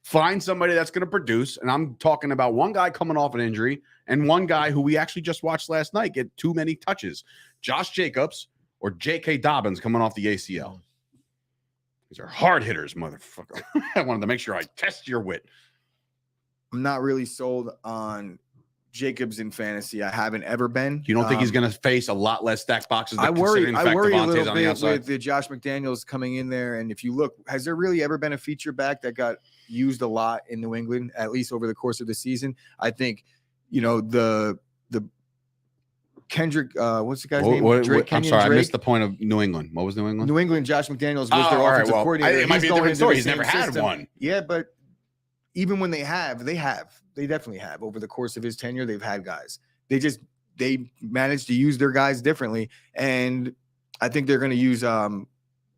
find somebody that's going to produce. And I'm talking about one guy coming off an injury and one guy who we actually just watched last night get too many touches. Josh Jacobs or J.K. Dobbins coming off the ACL. These are hard hitters, motherfucker. I wanted to make sure I test your wit. I'm not really sold on Jacobs in fantasy. I haven't ever been. You don't think he's going to face a lot less stacked boxes? I worry. considering the I fact worry a Devontae's little on the bit outside? with the Josh McDaniels coming in there. And if you look, has there really ever been a feature back that got used a lot in New England, at least over the course of the season? I think, the Kendrick, what's the guy's name? Drake. I'm Kenyon sorry, I Drake? missed the point of New England. What was New England? New England, Josh McDaniels was Oh, their all right, offensive well, coordinator. it might be a different into story. the He's never same had system. one. Yeah, but even when they definitely have over the course of his tenure, they've had guys. They managed to use their guys differently. And I think they're going to use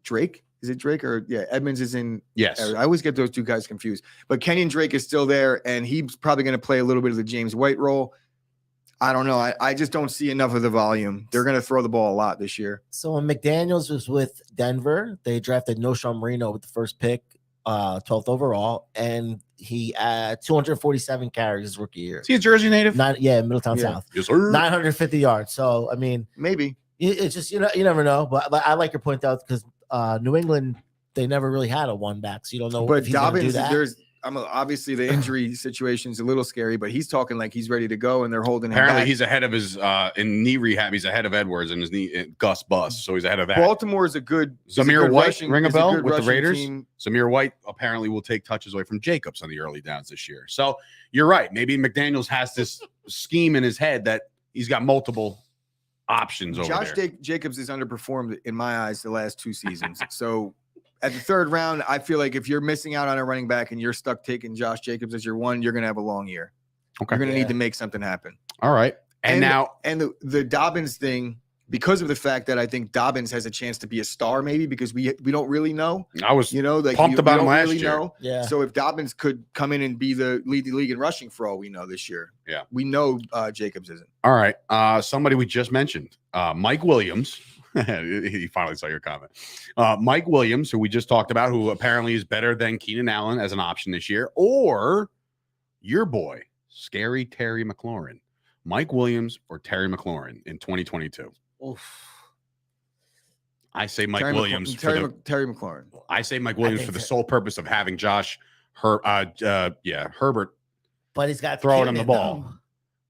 Drake. Is it Drake or Edmonds is in. Yes. I always get those two guys confused. But Kenyon Drake is still there, and he's probably going to play a little bit of the James White role. I don't know. I just don't see enough of the volume. They're going to throw the ball a lot this year. So when McDaniels was with Denver, they drafted Noshawn Marino with the first pick, 12th overall, and he had 247 carries his rookie year. Is he a Jersey native? Middletown Yeah. South. Yes, sir. 950 yards. So I mean, Maybe. it's just you never know. But I like your point out because New England, they never really had a one back, so you don't know. But if he's gonna do Dobbins, that. obviously the injury situation's a little scary, but he's talking like he's ready to go, and they're holding him Apparently, back. he's ahead of his in knee rehab. He's ahead of Edwards in his knee Gus Bus, so he's ahead of that. Baltimore is a good. is a Zamir good White, rushing- ring a is bell good with the rushing Raiders? team. Samir White apparently will take touches away from Jacobs on the early downs this year. So you're right. Maybe McDaniels has this scheme in his head that he's got multiple options over Josh there. Jacobs has underperformed in my eyes the last two seasons. So at the third round, I feel like if you're missing out on a running back and you're stuck taking Josh Jacobs as your one, you're going to have a long year. Okay. You're going to Yeah. need to make something happen. All right. And now, the Dobbins thing, because of the fact that I think Dobbins has a chance to be a star, maybe because we don't really know, I was like pumped we about him don't last really year. know. Yeah. So if Dobbins could come in and be lead the league in rushing for all we know this year, Yeah. we know Jacobs isn't. all right. Somebody we just mentioned, Mike Williams. He finally saw your comment. Mike Williams, who we just talked about, who apparently is better than Keenan Allen as an option this year, or your boy, Scary Terry McLaurin. Mike Williams or Terry McLaurin in 2022. Oof. I say Mike Terry Williams Terry McLaurin. I say Mike Williams think for the that- sole purpose of having Herbert. But he's got Throwing him the Keenan, ball.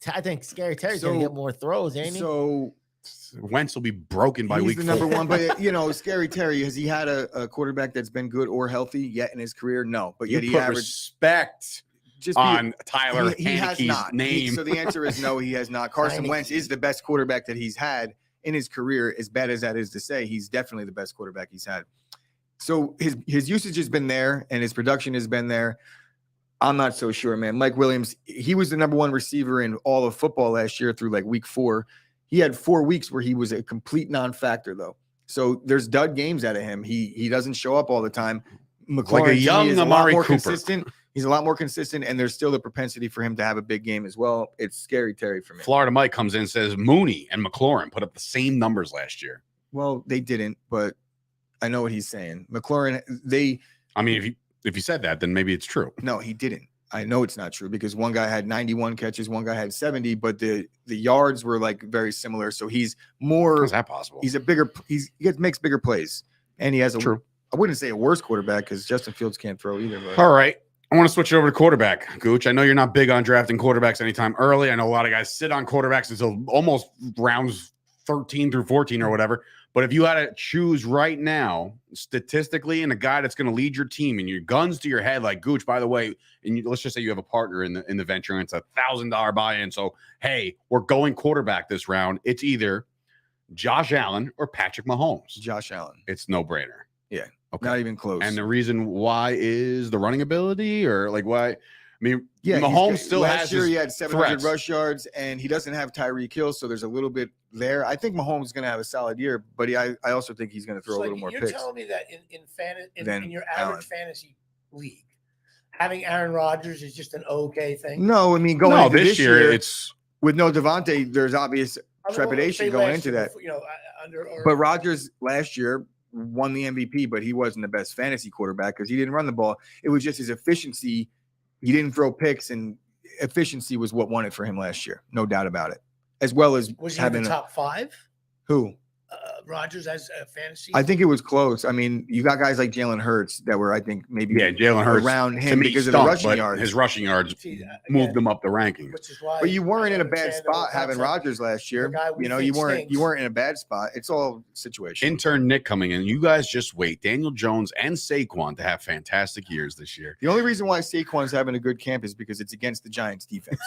though. I think Scary Terry's gonna get more throws, ain't he? So Wentz will be broken by he's week the 4. number one, but Scary Terry, has he had a quarterback that's been good or healthy yet in his career? No, but You yet he put averaged respect just on Tyler he has Heineke's not. name. So the answer is no, he has not. Carson Heineke. Wentz is the best quarterback that he's had in his career. As bad as that is to say, he's definitely the best quarterback he's had. So his usage has been there and his production has been there. I'm not so sure, man. Mike Williams, he was the number one receiver in all of football last year through like week 4. He had 4 weeks where he was a complete non-factor, though. So there's dud games out of him. He doesn't show up all the time. McLaurin, like a young is Amari more Cooper. Consistent. He's a lot more consistent, and there's still the propensity for him to have a big game as well. It's scary, Terry, for me. Florida Mike comes in and says Mooney and McLaurin put up the same numbers last year. Well, they didn't, but I know what he's saying. McLaurin, I mean, if you said that, then maybe it's true. No, he didn't. I know it's not true because one guy had 91 catches, one guy had 70, but the yards were like very similar. So he's more. How's that possible? He makes bigger plays, and he has a. True. I wouldn't say a worse quarterback because Justin Fields can't throw either. But. All right. I want to switch it over to quarterback, Gooch. I know you're not big on drafting quarterbacks anytime early. I know a lot of guys sit on quarterbacks until almost rounds 13 through 14 or whatever. But if you had to choose right now, statistically, and a guy that's going to lead your team and your guns to your head, like Gooch, by the way, and let's just say you have a partner in the venture and it's $1,000 buy-in. So, hey, we're going quarterback this round. It's either Josh Allen or Patrick Mahomes. Josh Allen. It's no brainer. Yeah. Okay. Not even close. And the reason why is the running ability or like why? I mean, yeah, Mahomes still last has year his he had 700 threats. rush yards, and he doesn't have Tyreek Hill, so there's a little bit there. I think Mahomes is going to have a solid year, but I also think he's going to throw a little more you're picks. You're telling me that in your Allen. average fantasy league, having Aaron Rodgers is just an okay thing? No, I mean going into this year it's with no Devontae, there's obvious trepidation going into that. But Rodgers last year won the MVP, but he wasn't the best fantasy quarterback because he didn't run the ball. It was just his efficiency. He didn't throw picks, and efficiency was what won it for him last year. No doubt about it. As well as was he in the top 5? Who? Rodgers as a fantasy? I think it was close. I mean, you got guys like Jalen Hurts that were, I think, maybe Jalen Hurts around him because of the rushing yards. His rushing yards moved him up the rankings. Which is why. But you weren't in a bad spot having Rodgers last year. You weren't in a bad spot. It's all situation. Intern Nick coming in. You guys just wait. Daniel Jones and Saquon to have fantastic years this year. The only reason why Saquon's having a good camp is because it's against the Giants defense.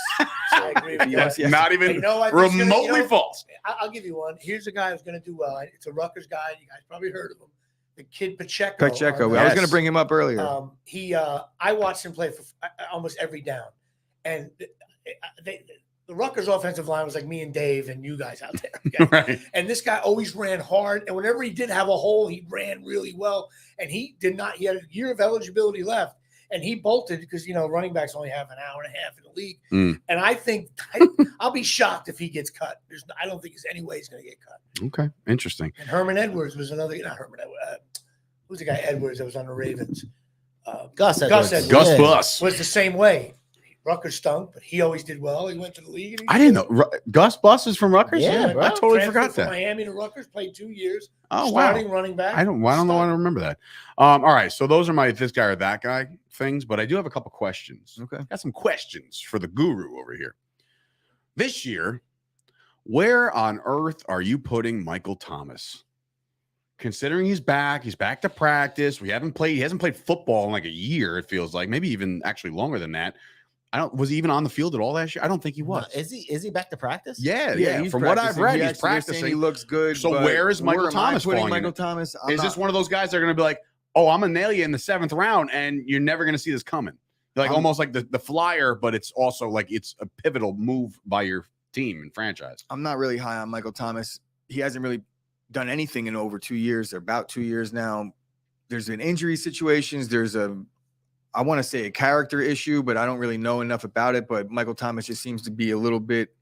I agree with that. Not even remotely false. I'll give you one. Here's a guy who's going to do well. It's a Rutgers guy. You guys probably heard of him. The kid Pacheco. I was going to bring him up earlier. I watched him play for almost every down. And the Rutgers offensive line was like me and Dave and you guys out there. Okay? Right. And this guy always ran hard. And whenever he did have a hole, he ran really well. And he had a year of eligibility left. And he bolted because, running backs only have an hour and a half in the league. And I think I'll be shocked if he gets cut. I don't think there's any way he's going to get cut. Okay. Interesting. And Herman Edwards was another, not Herman Edwards. Who's the guy Edwards that was on the Ravens? Gus Edwards. Gus Bus was the same way. Rutgers stunk, but he always did well. He went to the league. I didn't know. Gus Bus is from Rutgers? Yeah, I totally forgot from that. Miami to Rutgers, played 2 years. Oh, starting running back. I don't know. I don't remember that. All right. So those are my this guy or that guy things, but I do have a couple questions. Okay. Got some questions for the guru over here. This year, where on earth are you putting Michael Thomas? Considering he's back to practice. He hasn't played football in like a year, it feels like, maybe even actually longer than that. Was he even on the field at all last year? I don't think he was. Is he back to practice? Yeah. From what I've read, he's practicing. He looks good. So where is Michael Thomas putting falling Michael in? Thomas? Is this one of those guys that are going to be like, oh, I'm going to nail you in the 7th round, and you're never going to see this coming? Like almost like the flyer, but it's also like it's a pivotal move by your team and franchise. I'm not really high on Michael Thomas. He hasn't really done anything in over 2 years. They're about 2 years now. There's been injury situations. There's I want to say a character issue, but I don't really know enough about it. But Michael Thomas just seems to be a little bit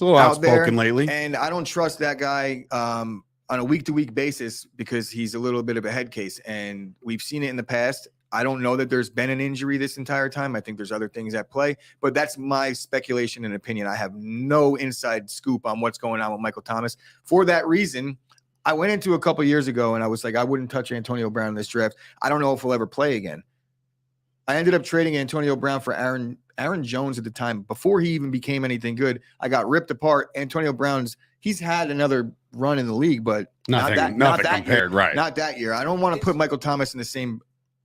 outspoken lately. And I don't trust that guy on a week-to-week basis because he's a little bit of a head case. And we've seen it in the past. I don't know that there's been an injury this entire time. I think there's other things at play, but that's my speculation and opinion. I have no inside scoop on what's going on with Michael Thomas. For that reason, I went into a couple years ago and I was like, I wouldn't touch Antonio Brown in this draft. I don't know if he'll ever play again. I ended up trading Antonio Brown for Aaron Jones at the time. Before he even became anything good, I got ripped apart. Antonio Brown's, he's had another run in the league, but nothing compared, right? Not that year. I don't want to put Michael Thomas in the same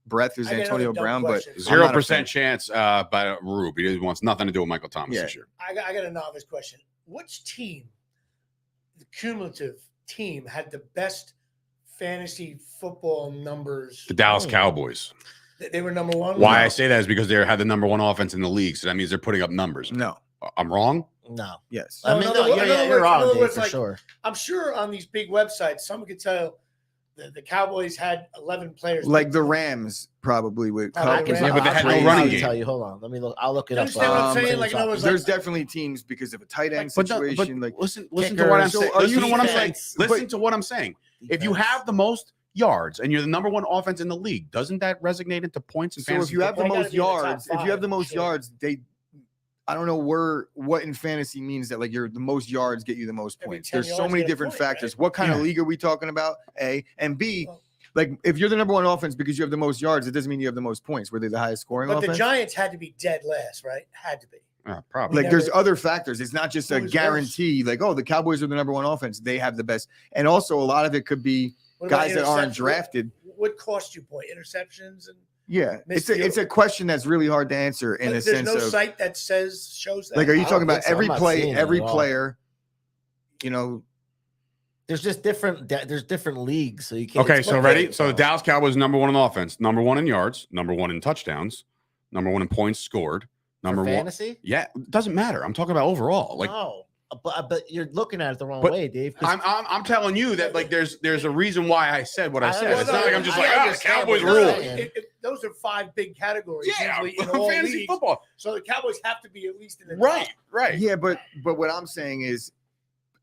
breath as Antonio Brown, but 0% chance by Rube. He wants nothing to do with Michael Thomas this year. I got a novice question. Which team, the cumulative team, had the best fantasy football numbers. The Dallas Cowboys. They were number one. Why I say that is because they had the number one offense in the league, so that means they're putting up numbers. No. I'm wrong? No. Yes. I mean, you're wrong, Dave, for sure. I'm sure on these big websites, someone could tell the Cowboys had 11 players. Like the Rams probably would. I can- Yeah, but they had no I'll running game. tell you. Hold on. Let me look. I'll look it up. Understand what I'm saying? Like, in other words, There's definitely teams because of a tight end But situation. Like listen to what I'm saying. Listen to what I'm saying. defense. Listen to what I'm saying. If you have the most yards and you're the number one offense in the league, doesn't that resonate into points and so if fantasy? you have the football, most you gotta be in the yards, top if you have the five, most sure. yards, I don't know what in fantasy means that like the most yards get you the most Every points. 10 There's so yards many get a different point, factors. right? What kind of Yeah. league are we talking about? A and B. Well- Like if you're the number one offense because you have the most yards, it doesn't mean you have the most points. Were they the highest scoring But offense? the Giants had to be dead last, right? Had to be. Probably. Like there's other factors. It's not just Who a was guarantee. Like the Cowboys are the number one offense. They have the best, and also a lot of it could be What about guys that aren't interceptions? drafted. What cost you point? Interceptions and Yeah, Missed it's a question that's really hard to answer in a there's sense no of site that shows that. like, are you I talking don't about think so. every I'm not play, seeing it every at all. player? You know, There's just different. There's different leagues, so you can't. Okay, it's so like- ready? So the Dallas Cowboys number one in offense, number one in yards, number one in touchdowns, number one in points scored, for number one. fantasy. Yeah, it doesn't matter. I'm talking about overall. Like No, but you're looking at it the wrong But way, Dave. 'cause I'm telling you that like there's a reason why I said what I I said. know, It's not like I'm just like, the understand, Cowboys but rule. no, Those are 5 big categories. Yeah, usually in all fantasy leagues. football. So the Cowboys have to be at least in the Right, top. right. yeah, but what I'm saying is,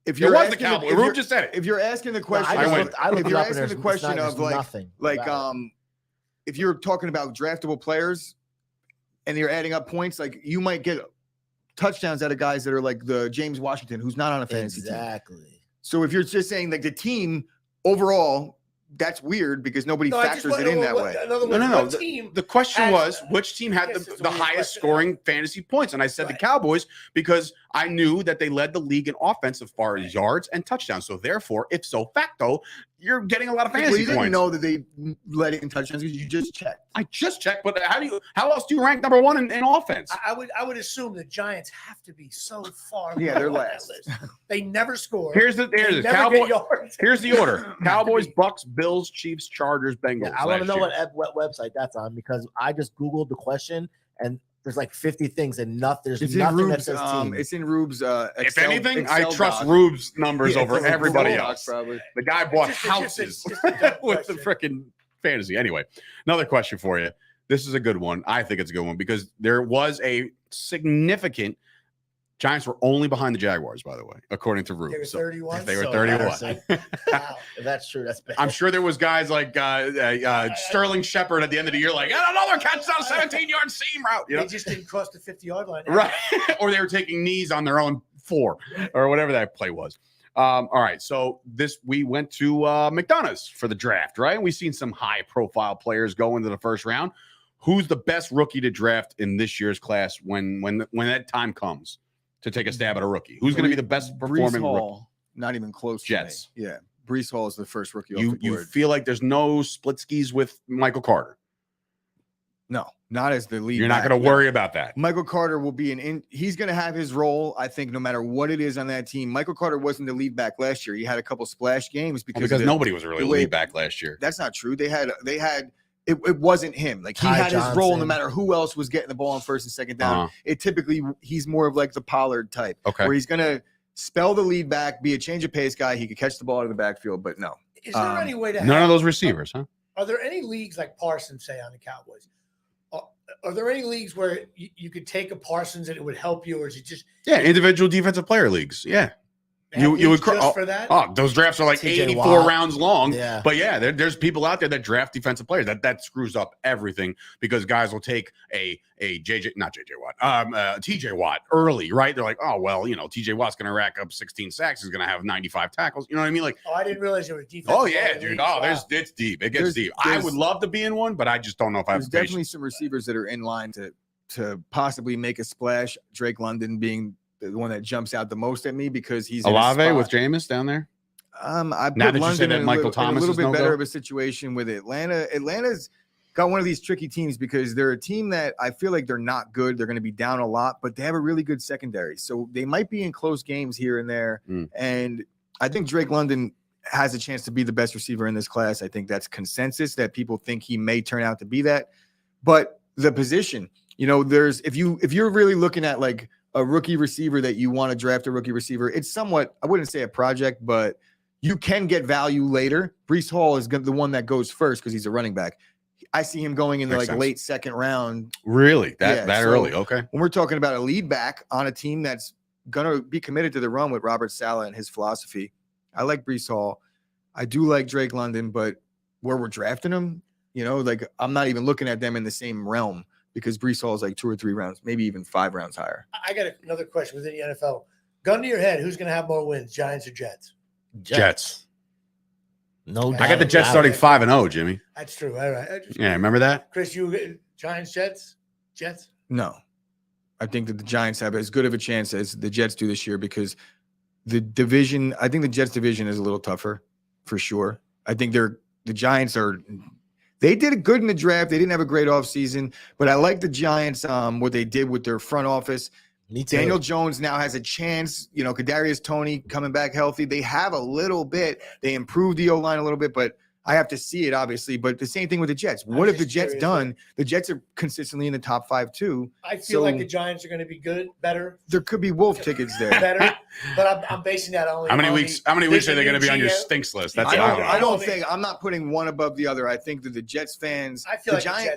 if It you're was the asking Cowboys. if Rube you're- just said it. if you're asking the No, question, I I went- looked, I looked if it you're up and asking there's the question there's of like nothing. like about it. if you're talking about draftable players and you're adding up points, like you might get touchdowns out of guys that are like the James Washington, who's not on a fantasy team. Exactly. So if you're just saying like the team overall, that's weird because nobody No, I just factors want it to in know that what- way. In other No, words, no. what team? The question has- was which team had Yes, it's a the weird highest question. scoring fantasy points, and I said the Right. Cowboys because I knew that they led the league in offense as far as yards and touchdowns. So therefore, ipso facto, you're getting a lot of Well, fantasy you didn't points. know that they let it in touchdowns because you just checked. I just checked, but how else do you rank number one in offense? I would assume the Giants have to be so far. Yeah, they're below that last. list. They never score. Here's the They never get Cowboy. yards. Here's the order: Cowboys, be. Bucks, Bills, Chiefs, Chargers, Bengals. Yeah, I want to last know year. what website that's on because I just googled the question and there's like 50 things and there's It's in nothing that Rube's. says team. It's in Rube's. If Excel, anything, I Excel trust doc. Rube's numbers Yeah, over it's in everybody Google else. Docs, probably. The guy bought It's just houses a dumb with the question. freaking fantasy. Anyway, another question for you. This is a good one. I think it's a good one because there was a significant. Giants were only behind the Jaguars, by the way, according to Rube. They were So 31. they were So 31. embarrassing. Wow. If that's true, that's bad. I'm sure there was guys like Sterling Shepard at the end of the year, like another touchdown, 17-yard seam route. You know? They just didn't cross the 50-yard line. Right. Or they were taking knees on their own 4 or whatever that play was. All right. So we went to McDonough's for the draft, right? We've seen some high profile players go into the first round. Who's the best rookie to draft in this year's class when that time comes to take a stab at a rookie? Who's going to be the best performing Brees rookie? Hall, not even close. to Jets. me. Yeah, Brees Hall is the first rookie. You off the you board. feel like there's no split skis with Michael Carter. No, not as the lead. You're not back, going to no. worry about that. Michael Carter will be he's going to have his role, I think, no matter what it is on that team. Michael Carter wasn't the lead back last year. He had a couple splash games because Nobody was really the way- lead back last year. That's not true. They had it wasn't him. Like he Ty had his role no Johnson. matter who else was getting the ball on first and second down. Uh-huh. It typically he's more of like the Pollard type, Okay. where he's going to spell the lead back, be a change of pace guy. He could catch the ball out of the backfield, but no. Is there any way to None of have- those receivers, huh? Are there any leagues like Parsons, say, on the Cowboys? Are there any leagues where you could take a Parsons and it would help you, or is it just Yeah, individual defensive player leagues. Yeah. have you would leagues just oh, for that? Oh, those drafts are like TJ 84 Watt. rounds long. Yeah. But yeah, there's people out there that draft defensive players. That screws up everything because guys will take a TJ Watt early, right? They're like, oh well, TJ Watt's gonna rack up 16 sacks, he's gonna have 95 tackles. You know what I mean? Like, Oh, I didn't realize there were defense. oh yeah, dude. Oh, it's deep. It gets There's- deep. I would love to be in one, but I just don't know if I have There's the definitely patience. some receivers that are in line to possibly make a splash. Drake London being the one that jumps out the most at me because he's in a Olave spot- with Jameis down there. I Now put that you said London that in a Michael little, in Thomas a little is bit no better go? of a situation with Atlanta. Atlanta's got one of these tricky teams because they're a team that I feel like they're not good. They're going to be down a lot, but they have a really good secondary. So they might be in close games here and there. Mm. And I think Drake London has a chance to be the best receiver in this class. I think that's consensus that people think he may turn out to be that. But the position, there's if you're really looking at like a rookie receiver that you want to draft a rookie receiver, it's somewhat, I wouldn't say a project, but you can get value later. Breece Hall is the one that goes first because he's a running back. I see him going in the late second round. Really? That early? Okay. When we're talking about a lead back on a team that's going to be committed to the run with Robert Saleh and his philosophy, I like Breece Hall. I do like Drake London, but where we're drafting him, I'm not even looking at them in the same realm because Breece Hall is like 2 or 3 rounds, maybe even 5 rounds higher. I got another question within the NFL. Gun to your head, who's going to have more wins, Giants or Jets? Jets. No, I got the Jets starting 5-0, Jimmy. That's true. All right. Yeah, remember that? Chris, you Giants, Jets? No. I think that the Giants have as good of a chance as the Jets do this year because the division, I think the Jets division is a little tougher for sure. I think the Giants they did good in the draft. They didn't have a great offseason, but I like the Giants, what they did with their front office. Me too. Daniel Jones now has a chance. Kadarius Toney coming back healthy. They have a little bit. They improved the O-line a little bit, but I have to see it, obviously. But the same thing with the Jets. What have the Jets done? The Jets are consistently in the top 5 too. I feel like the Giants are going to be better. There could be wolf tickets there. Better, but I'm basing that on How many weeks are they going to be on your stinks list? That's I'm not putting one above the other. I think that the Jets fans,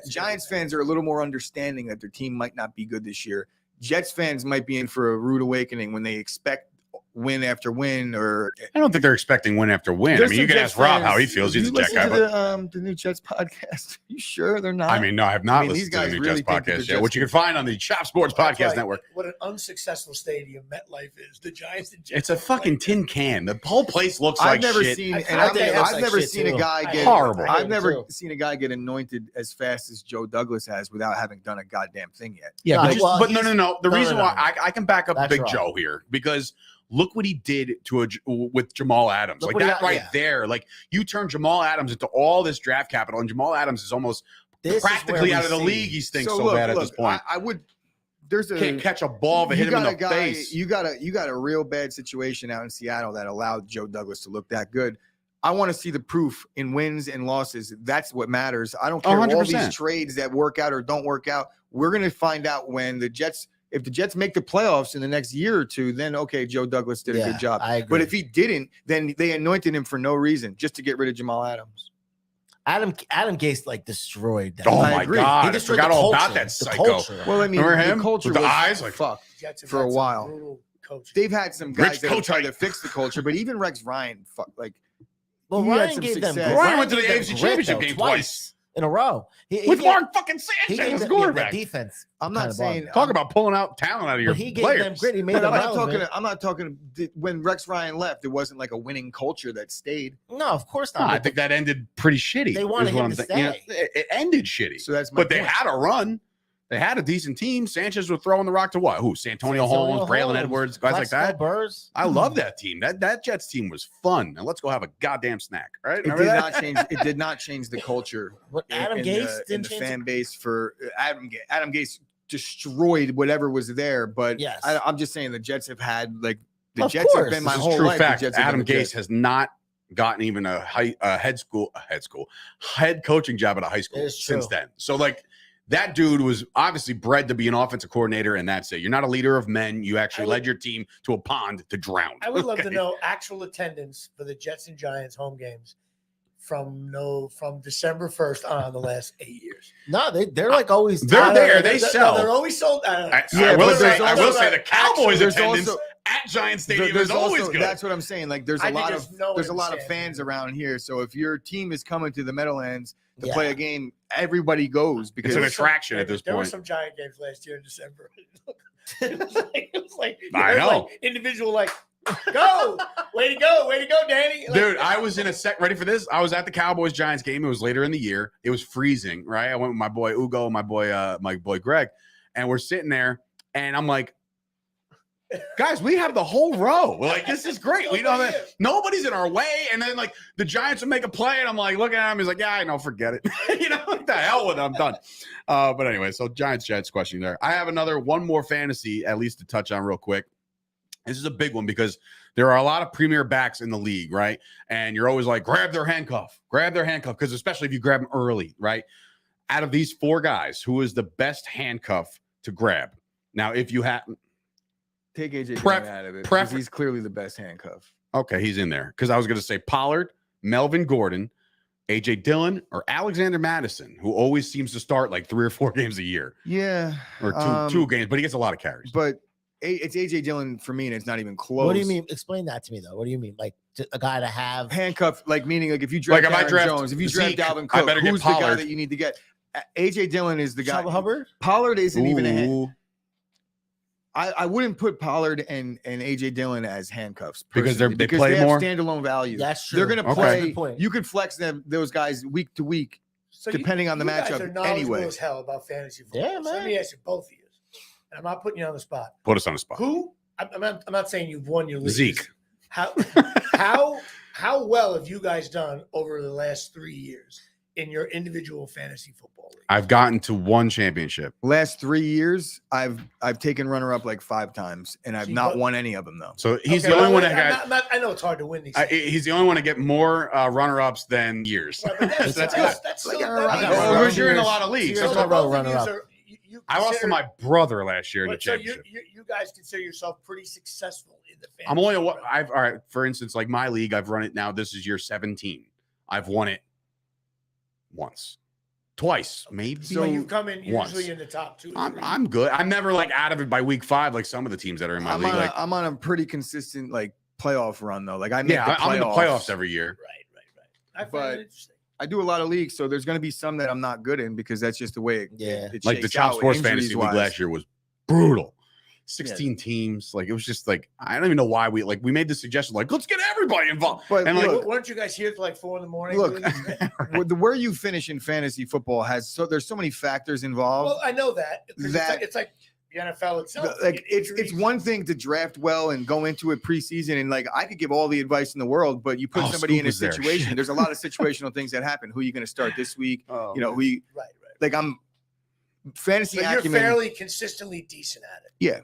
Giants fans are a little more understanding that their team might not be good this year. Jets fans might be in for a rude awakening when they expect win after win. Or I don't think they're expecting win after win. I mean, you can ask Rob how he feels. He's a Jet guy. The new Jets podcast. You sure they're not? I mean, no, I have not listened to the new Jets podcast yet, which you can find on the Chop Sports Podcast Network. What an unsuccessful stadium MetLife is. The Giants and Jets. It's a fucking tin can. The whole place looks like shit. I've never seen a guy get horrible. I've never seen a guy get anointed as fast as Joe Douglas has without having done a goddamn thing yet. Yeah, but no. The reason why I can back up Big Joe here because look what he did with Jamal Adams. Like that there. Like you turn Jamal Adams into all this draft capital, and Jamal Adams is almost practically out of the league. He stinks so bad at this point. I would. Can't catch a ball but hit him in the face. You got a real bad situation out in Seattle that allowed Joe Douglas to look that good. I want to see the proof in wins and losses. That's what matters. I don't care 100%. All these trades that work out or don't work out. We're going to find out when the Jets. If the Jets make the playoffs in the next year or two, then okay, Joe Douglas did a good job. But if he didn't, then they anointed him for no reason, just to get rid of Jamal Adams. Adam Gase destroyed that. Oh my God! I forgot all about that psycho. Well, I mean, remember him? The culture with the was eyes like fuck for a while. They've had some guys that tried to fix the culture, but even Rex Ryan, Well, Ryan gave them. Ryan went to the AFC Championship game twice in a row with Mark fucking Sanchez as quarterback. Defense. I'm not saying talk about pulling out talent out of your players. He gave them grit. He made them I'm not talking when Rex Ryan left. It wasn't like a winning culture that stayed. No, of course not. I think that ended pretty shitty. They wanted him to stay. It ended shitty. So that's my point. They had a run. They had a decent team. Sanchez was throwing the rock to what? Who? Santonio Holmes, Braylon Edwards, guys like that. Burrs. I love that team. That Jets team was fun. And let's go have a goddamn snack. Right? It did not change the culture. What Adam Gase in the fan base for Adam Gase destroyed whatever was there. But yes. I'm just saying the Jets have had Jets have been my whole life. Fact. Adam Gase has not gotten even a head coaching job at a high school since then. So that dude was obviously bred to be an offensive coordinator, and that's it. You're not a leader of men. You actually led your team to a pond to drown. I would love to know actual attendance for the Jets and Giants home games from December 1st on the last 8 years. No, they're always. They're there. They sell. They're always sold. I will say the Cowboys attendance at Giant Stadium is always good. That's what I'm saying. There's a lot of fans around here. So if your team is coming to the Meadowlands to play a game, everybody goes because it's an attraction at this point. There were some Giant games last year in December. it was like I know. Individual go, way to go, Danny. Dude, I was in ready for this. I was at the Cowboys Giants game. It was later in the year. It was freezing, right? I went with my boy Ugo and my boy Greg, and we're sitting there, and I'm like, guys, we have the whole row. This is great. We don't have nobody's in our way. And then the Giants would make a play, and I'm looking at him. He's like, yeah, I know, forget it. What the hell with it? I'm done. But anyway, so Giants Jets question there. I have one more fantasy at least to touch on real quick. This is a big one because there are a lot of premier backs in the league, right? And you're always like, grab their handcuff, because especially if you grab them early, right? Out of these 4 guys, who is the best handcuff to grab? Now, if you have Take AJ Dillon out of it. Because he's clearly the best handcuff. Okay, he's in there. Because I was going to say Pollard, Melvin Gordon, AJ Dillon, or Alexander Madison, who always seems to start like 3 or 4 games a year. Yeah. Or two games, but he gets a lot of carries. But it's AJ Dillon for me, and it's not even close. What do you mean? Explain that to me, though. What do you mean? Like a guy to have handcuff, like meaning like if you draft Aaron Jones, if you draft Dalvin Cook, who's the guy that you need to get? AJ Dillon is the guy. Chuba Hubbard? Pollard isn't even a hand. I wouldn't put Pollard and AJ Dillon as handcuffs because they play have more standalone value. That's true. They're going to play. Okay. You could flex those guys week to week, depending on the matchup. Guys are anyway, as hell about fantasy football. Yeah, man. So let me ask you, both of you, and I'm not putting you on the spot. Put us on the spot. Who? I'm not saying you've won your league. Zeke. How well have you guys done over the last 3 years in your individual fantasy football league? I've gotten to 1 championship. last 3 years, I've taken runner up like 5 times, and I've not won any of them though. So he's the only one that got. I know it's hard to win these. He's the only one to get more runner ups than years. Right, but that's good. That's still Because you're in a lot of leagues. Years in a row runner up. I lost to my brother last year in the championship. You guys consider yourself pretty successful in the fantasy. I'm only all right. For instance, like my league, I've run it now. This is year 17. I've won it once, twice, maybe. So you've come in once. usually in the top 2. I'm good. I'm never like out of it by week 5, like some of the teams that are in my league. I'm on a pretty consistent like playoff run though. Like I'm in the playoffs every year. Right. I find it interesting. I do a lot of leagues, so there's going to be some that I'm not good in because that's just the way it like the shakes Chop out Sports Fantasy League last year was brutal. 16 teams, like it was just like I don't even know why we made the suggestion like let's get everybody involved. But and look, weren't you guys here till like 4 a.m? Look, where you finish in fantasy football there's so many factors involved. Well, I know that it's like the NFL itself. Like it's one thing to draft well and go into it preseason and like I could give all the advice in the world, but you put somebody in a situation. There's a lot of situational things that happen. Who are you going to start this week? Right. Like I'm fantasy. So you're fairly consistently decent at it. Yeah.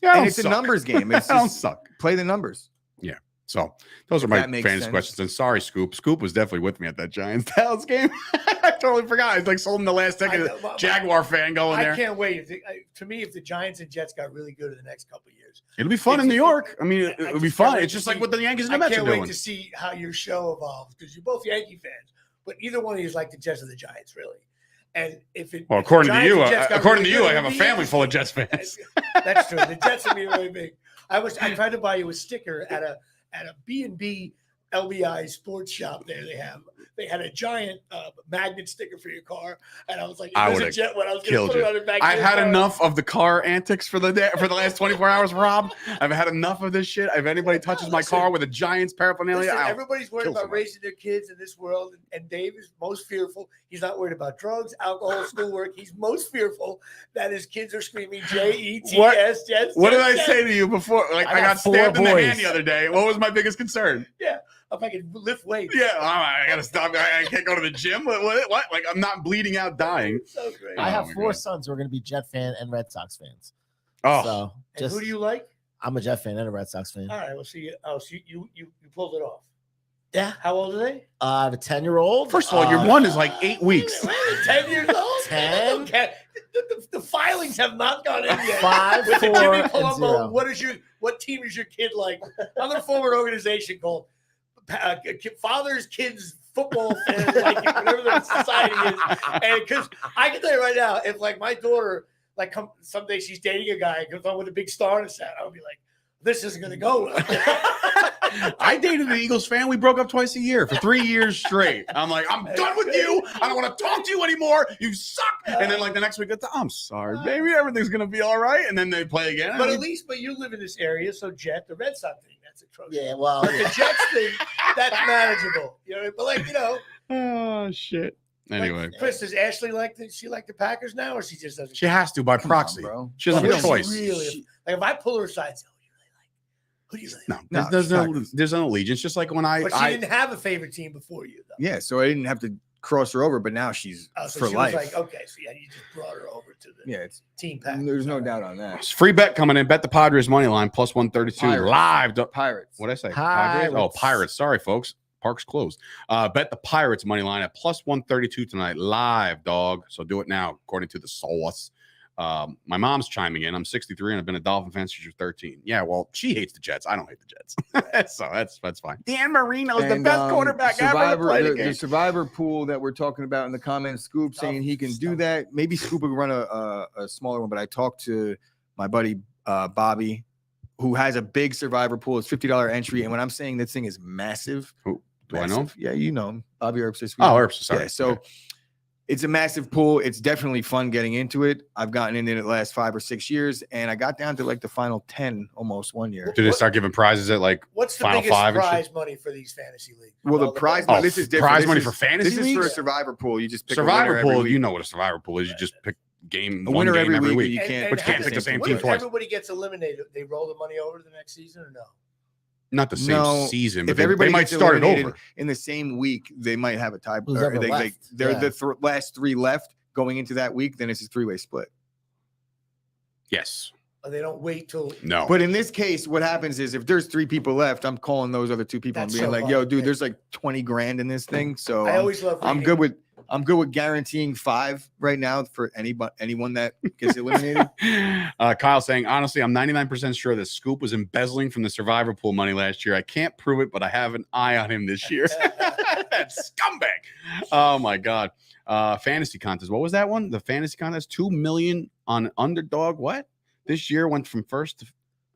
Yeah, and it's a numbers game. It's don't suck. Play the numbers. Yeah. So those are my fantasy questions. And sorry, Scoop. Scoop was definitely with me at that Giants Dallas game. I totally forgot. I like sold him the last ticket. Jaguar fan going there. I can't wait. To me, if the Giants and Jets got really good in the next couple of years, it'll be fun in New York. I mean, it'll be fun. It's just like what the Yankees and the Mets are doing. I can't wait to see how your show evolves because you're both Yankee fans, but either one of you is like the Jets or the Giants, really. And according to you, I have a family full of Jets fans. That's true. The Jets are really big. I tried to buy you a sticker at a B&B LBI sports shop. They had a giant magnet sticker for your car, and I was like, I would have killed you. I've had enough of the car antics for the last 24 hours, Rob. I've had enough of this shit. If anybody touches my car with a Giants paraphernalia, everybody's worried about raising their kids in this world, and Dave is most fearful. He's not worried about drugs, alcohol, schoolwork. He's most fearful that his kids are screaming Jets. Jets. What did I say to you before? Like I got stabbed in the hand the other day. What was my biggest concern? Yeah. If I could lift weights. Yeah, I gotta stop. I can't go to the gym. What? Like I'm not bleeding out, dying. So great. I have 4 sons who are going to be Jet fan and Red Sox fans. Oh, so who do you like? I'm a Jet fan and a Red Sox fan. All right, we'll see. So you pulled it off. Yeah. How old are they? The 10-year-old. First of all, your one is like 8 weeks. 10 years old. 10. Okay. The filings have not gone in yet. 5, 4, Jimmy Palumbo, 0. what team is your kid like? I'm going to form an organization called Fathers Kids Football Fans, like whatever the society is. And because I can tell you right now, if like my daughter, like someday she's dating a guy and comes on with a big star on his hat, I'll be like, this isn't going to go well. I dated an Eagles fan. We broke up twice a year for 3 years straight. I'm like, I'm done with you. I don't want to talk to you anymore. You suck. And then like the next week, I'm sorry, baby. Everything's going to be all right. And then they play again. But at least you live in this area. So the Red Sox thing, that's atrocious. Yeah, well. But the Jets thing, that's manageable. You know, but like, Oh, shit. Anyway. Chris, does Ashley like the Packers now, or she just doesn't? She has to by proxy. Bro. She doesn't have a choice. Really, like if I pull her aside, who do you like? No, there's no allegiance. Just like when But she didn't have a favorite team before you, though. Yeah, so I didn't have to cross her over, but now she's So for she life. was like, okay, so yeah, you just brought her over to the It's team pack. there's no doubt on that. Free bet coming in. Bet the Padres money line plus 132 Pirates. live. Pirates. What did I say? Padres? Oh, Pirates. Pirates. Sorry, folks. Park's closed. Bet the Pirates money line at plus 132 tonight live, dog. So do it now, according to the sauce. My mom's chiming in. I'm 63 and I've been a Dolphin fan since you're 13. Yeah, well, she hates the Jets. I don't hate the Jets. So that's fine. Dan Marino's the And, best quarterback ever to play the game. The survivor pool that we're talking about in the comments, Scoop saying he can do that. Maybe Scoop will run a smaller one, but I talked to my buddy Bobby, who has a big survivor pool. It's $50 entry. And when I'm saying this thing is massive, Who, do I know him? Yeah, you know him. Bobby Earps. Oh, Earps. Sorry. Yeah, so Okay. it's a massive pool. It's definitely fun getting into it. I've gotten into it the last 5 or 6 years, and I got down to like the final 10 almost one year. Did they start giving prizes at like What's the Final biggest Five and shit? prize money for these fantasy leagues? Well, the All prize best- money, this is different. prize This money is- for fantasy This is for a leagues? survivor pool. You just pick Survivor a winner every pool? week. You know what a survivor pool is. You just pick A one winner game every and week. You can't, but you can't pick the same What team if twice. everybody gets eliminated? They roll the money over to the next season or no? Not the same No, season, but if they everybody might gets start it eliminated over. in the same week, they might have a tie. Who's or ever they're left. Yeah. the last 3 left going into that week. Then it's a 3-way split. Yes. Or they don't wait till No. But in this case, what happens is if there's 3 people left, I'm calling those other 2 people That's and being so like, "Yo, hard. dude, there's like 20 grand in this thing." So I always love. I'm reading- good with guaranteeing 5 right now for anyone that gets eliminated. Kyle saying, honestly, I'm 99% sure that Scoop was embezzling from the survivor pool money last year. I can't prove it, but I have an eye on him this year. That scumbag. Oh my God. Fantasy contest. What was that one? The fantasy contest, 2 million on underdog. What? This year went from first to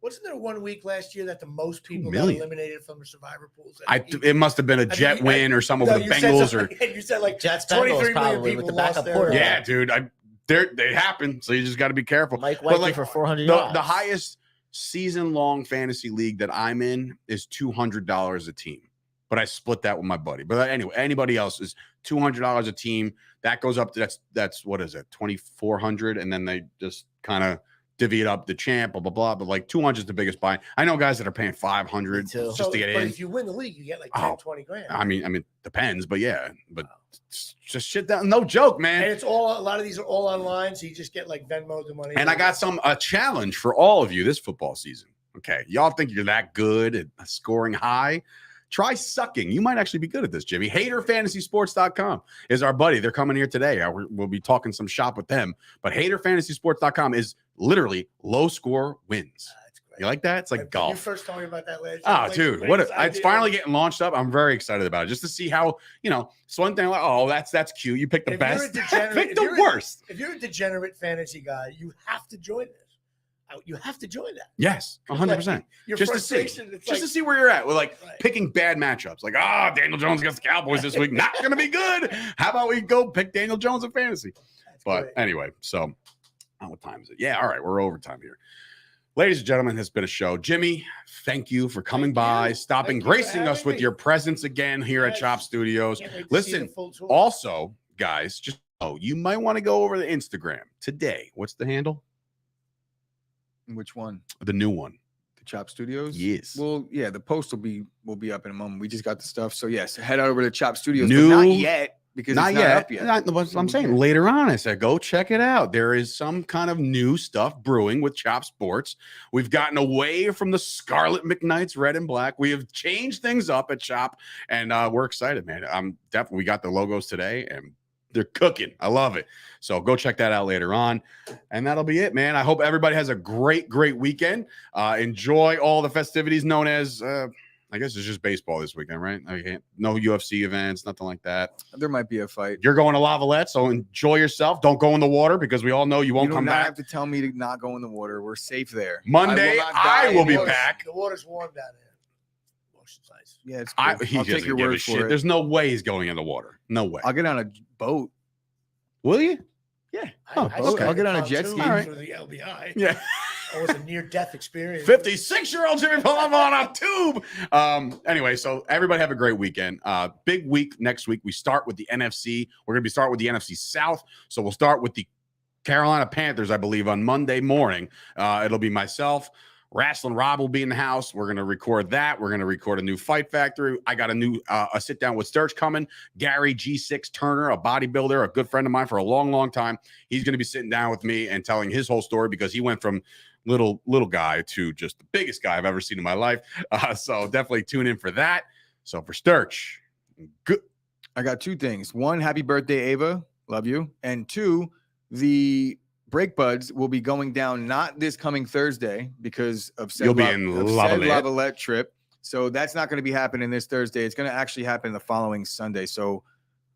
Wasn't there 1 week last year that the most people got million. eliminated from the survivor pools? it must have been a I mean, jet win or something No, with the you said Bengals or something- you said like Jets, 23 Bengals, million probably people with the lost backup their. quarterback. yeah, dude. They happen, so you just got to be careful. Mike But White like for 400 the yards. highest season-long fantasy league that I'm in is $200 a team, but I split that with my buddy. But anyway, anybody else is $200 a team. That goes up to that's what is it, 2,400, and then they just kind of divvy it up the champ, blah blah blah. But like 200 is the biggest buy. I know guys that are paying 500 Me too. just to get but in. if you win the league, you get like 10, Oh, 20 grand. I mean, depends, but yeah, but it's just shit down. No joke, man. and it's all a lot of these are all online, so you just get like Venmo the money. And I got a challenge for all of you this football season. Okay. Y'all think you're that good at scoring high? Try sucking. You might actually be good at this, Jimmy. HaterFantasySports.com is our buddy. They're coming here today. We'll be talking some shop with them. But HaterFantasySports.com is literally low score wins. That's great. You like that? It's like When You golf. first told me about that last year. Oh, like, dude, greatest it's idea. finally getting launched up. I'm very excited about it just to see how, it's one thing like, oh, that's cute. You pick the If you're a best. degenerate- Pick if the you're a- worst. If you're a degenerate fantasy guy, you have to join this. You have to join that. Yes, 100%. Your Just to see. frustration, it's Just like, to see where you're at. We're like Right. picking bad matchups. Like, Daniel Jones against the Cowboys this week. Not going to be good. How about we go pick Daniel Jones in fantasy? that's But great. anyway, so what time is it? Yeah, all right. We're overtime here. Ladies and gentlemen, it's been a show. Jimmy, thank you for coming Thank by, you. stopping, Thank you for gracing us having with me. your presence again here at Yes. Chop Studios. Can't wait to see Listen, the full tour. also, guys, just you might want to go over to Instagram today. What's the handle? Which one? The new one. The Chop Studios? Yes. Well, yeah, the post will be up in a moment. We just got the stuff. So yes, head over to Chop Studios. New- but not yet because Not it's yet. not up yet. Not what I'm saying. Later on, I said, go check it out. There is some kind of new stuff brewing with Chop Sports. We've gotten away from the Scarlet McKnights, red and black. We have changed things up at Chop, and we're excited, man. I'm definitely. We got the logos today, and they're cooking. I love it. So go check that out later on. And that'll be it, man. I hope everybody has a great, great weekend. Enjoy all the festivities known as, I guess it's just baseball this weekend, right? No UFC events, nothing like that. There might be a fight. You're going to Lavalette, so enjoy yourself. Don't go in the water because we all know you won't You do come not back. have to tell me to not go in the water. We're safe there. Monday, not I die will in be the ocean. back. The water's warm down there. Ocean's ice. Yeah, it's He cool. I'll doesn't take your give a word shit. for it. There's no way he's going in the water. No way. I'll get on a boat. Will you? Oh, I okay. started I'll get on a jet pontoon ski. All right. for the LBI. Yeah. It was a near-death experience. 56-year-old Jimmy Palumbo on a tube. Anyway, so everybody have a great weekend. Big week next week. We start with the NFC. We're going to be starting with the NFC South. So we'll start with the Carolina Panthers, I believe, on Monday morning. It'll be myself, Wrestling Rob will be in the house. We're going to record that. We're going to record a new Fight Factory. I got a new a sit down with Sturch coming. Gary G6 Turner, a bodybuilder, a good friend of mine for a long, long time. He's going to be sitting down with me and telling his whole story because he went from little guy to just the biggest guy I've ever seen in my life. So definitely tune in for that. So for Sturch, good. I got two things. One, happy birthday, Ava. Love you. And two, the Break Buds will be going down not this coming Thursday because of said You'll be in Lavalette trip. So that's not going to be happening this Thursday. It's going to actually happen the following Sunday. So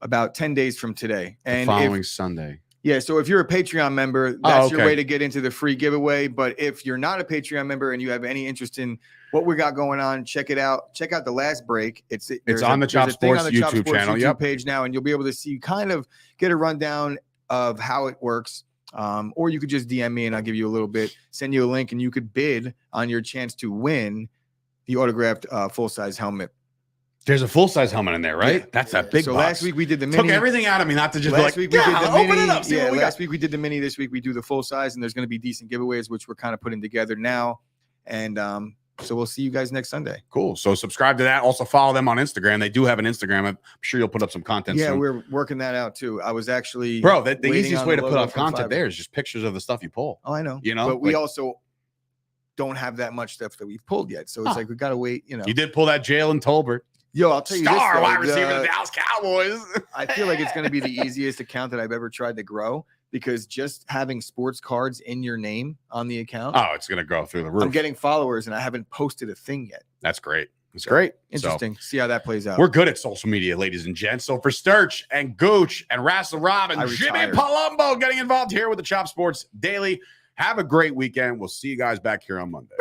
about 10 days from today. And Sunday. Yeah, so if you're a Patreon member, that's your okay. way to get into the free giveaway. But if you're not a Patreon member and you have any interest in what we got going on, check it out. Check out the last break. It's on the Chop Sports YouTube channel. YouTube page now, and you'll be able to see, kind of get a rundown of how it works. Or you could just DM me and I'll give you a little bit, send you a link, and you could bid on your chance to win the autographed full-size helmet. There's a full-size helmet in there, right? Yeah. That's that big So box. last week we did the mini. Took everything out of me not to just last be like, week we did the open mini. it up. See what we Last got. week we did the mini. This week we do the full size, and there's going to be decent giveaways, which we're kind of putting together now. And so we'll see you guys next Sunday. Cool. So subscribe to that. Also follow them on Instagram. They do have an Instagram. I'm sure you'll put up some content Yeah, soon. we're working that out too. I was actually Bro, the waiting easiest on way the to put logo up from content Fiverr. there is just pictures of the stuff you pull. Oh, I know. You know, but we like- also don't have that much stuff that we've pulled yet. So it's like we got to wait. You know. You did pull that Jalen Tolbert. Yo, I'll tell you this, Star though, wide receiver of the Dallas Cowboys. I feel like it's going to be the easiest account that I've ever tried to grow, because just having sports cards in your name on the account, Oh, it's going to go through the roof. I'm getting followers and I haven't posted a thing yet. That's great. That's great. Interesting. See how that plays out. We're good at social media, ladies and gents. So for Sturch and Gooch and Wrestle Rob and I Jimmy retired. Palumbo getting involved here with the Chop Sports Daily. Have a great weekend. We'll see you guys back here on Monday.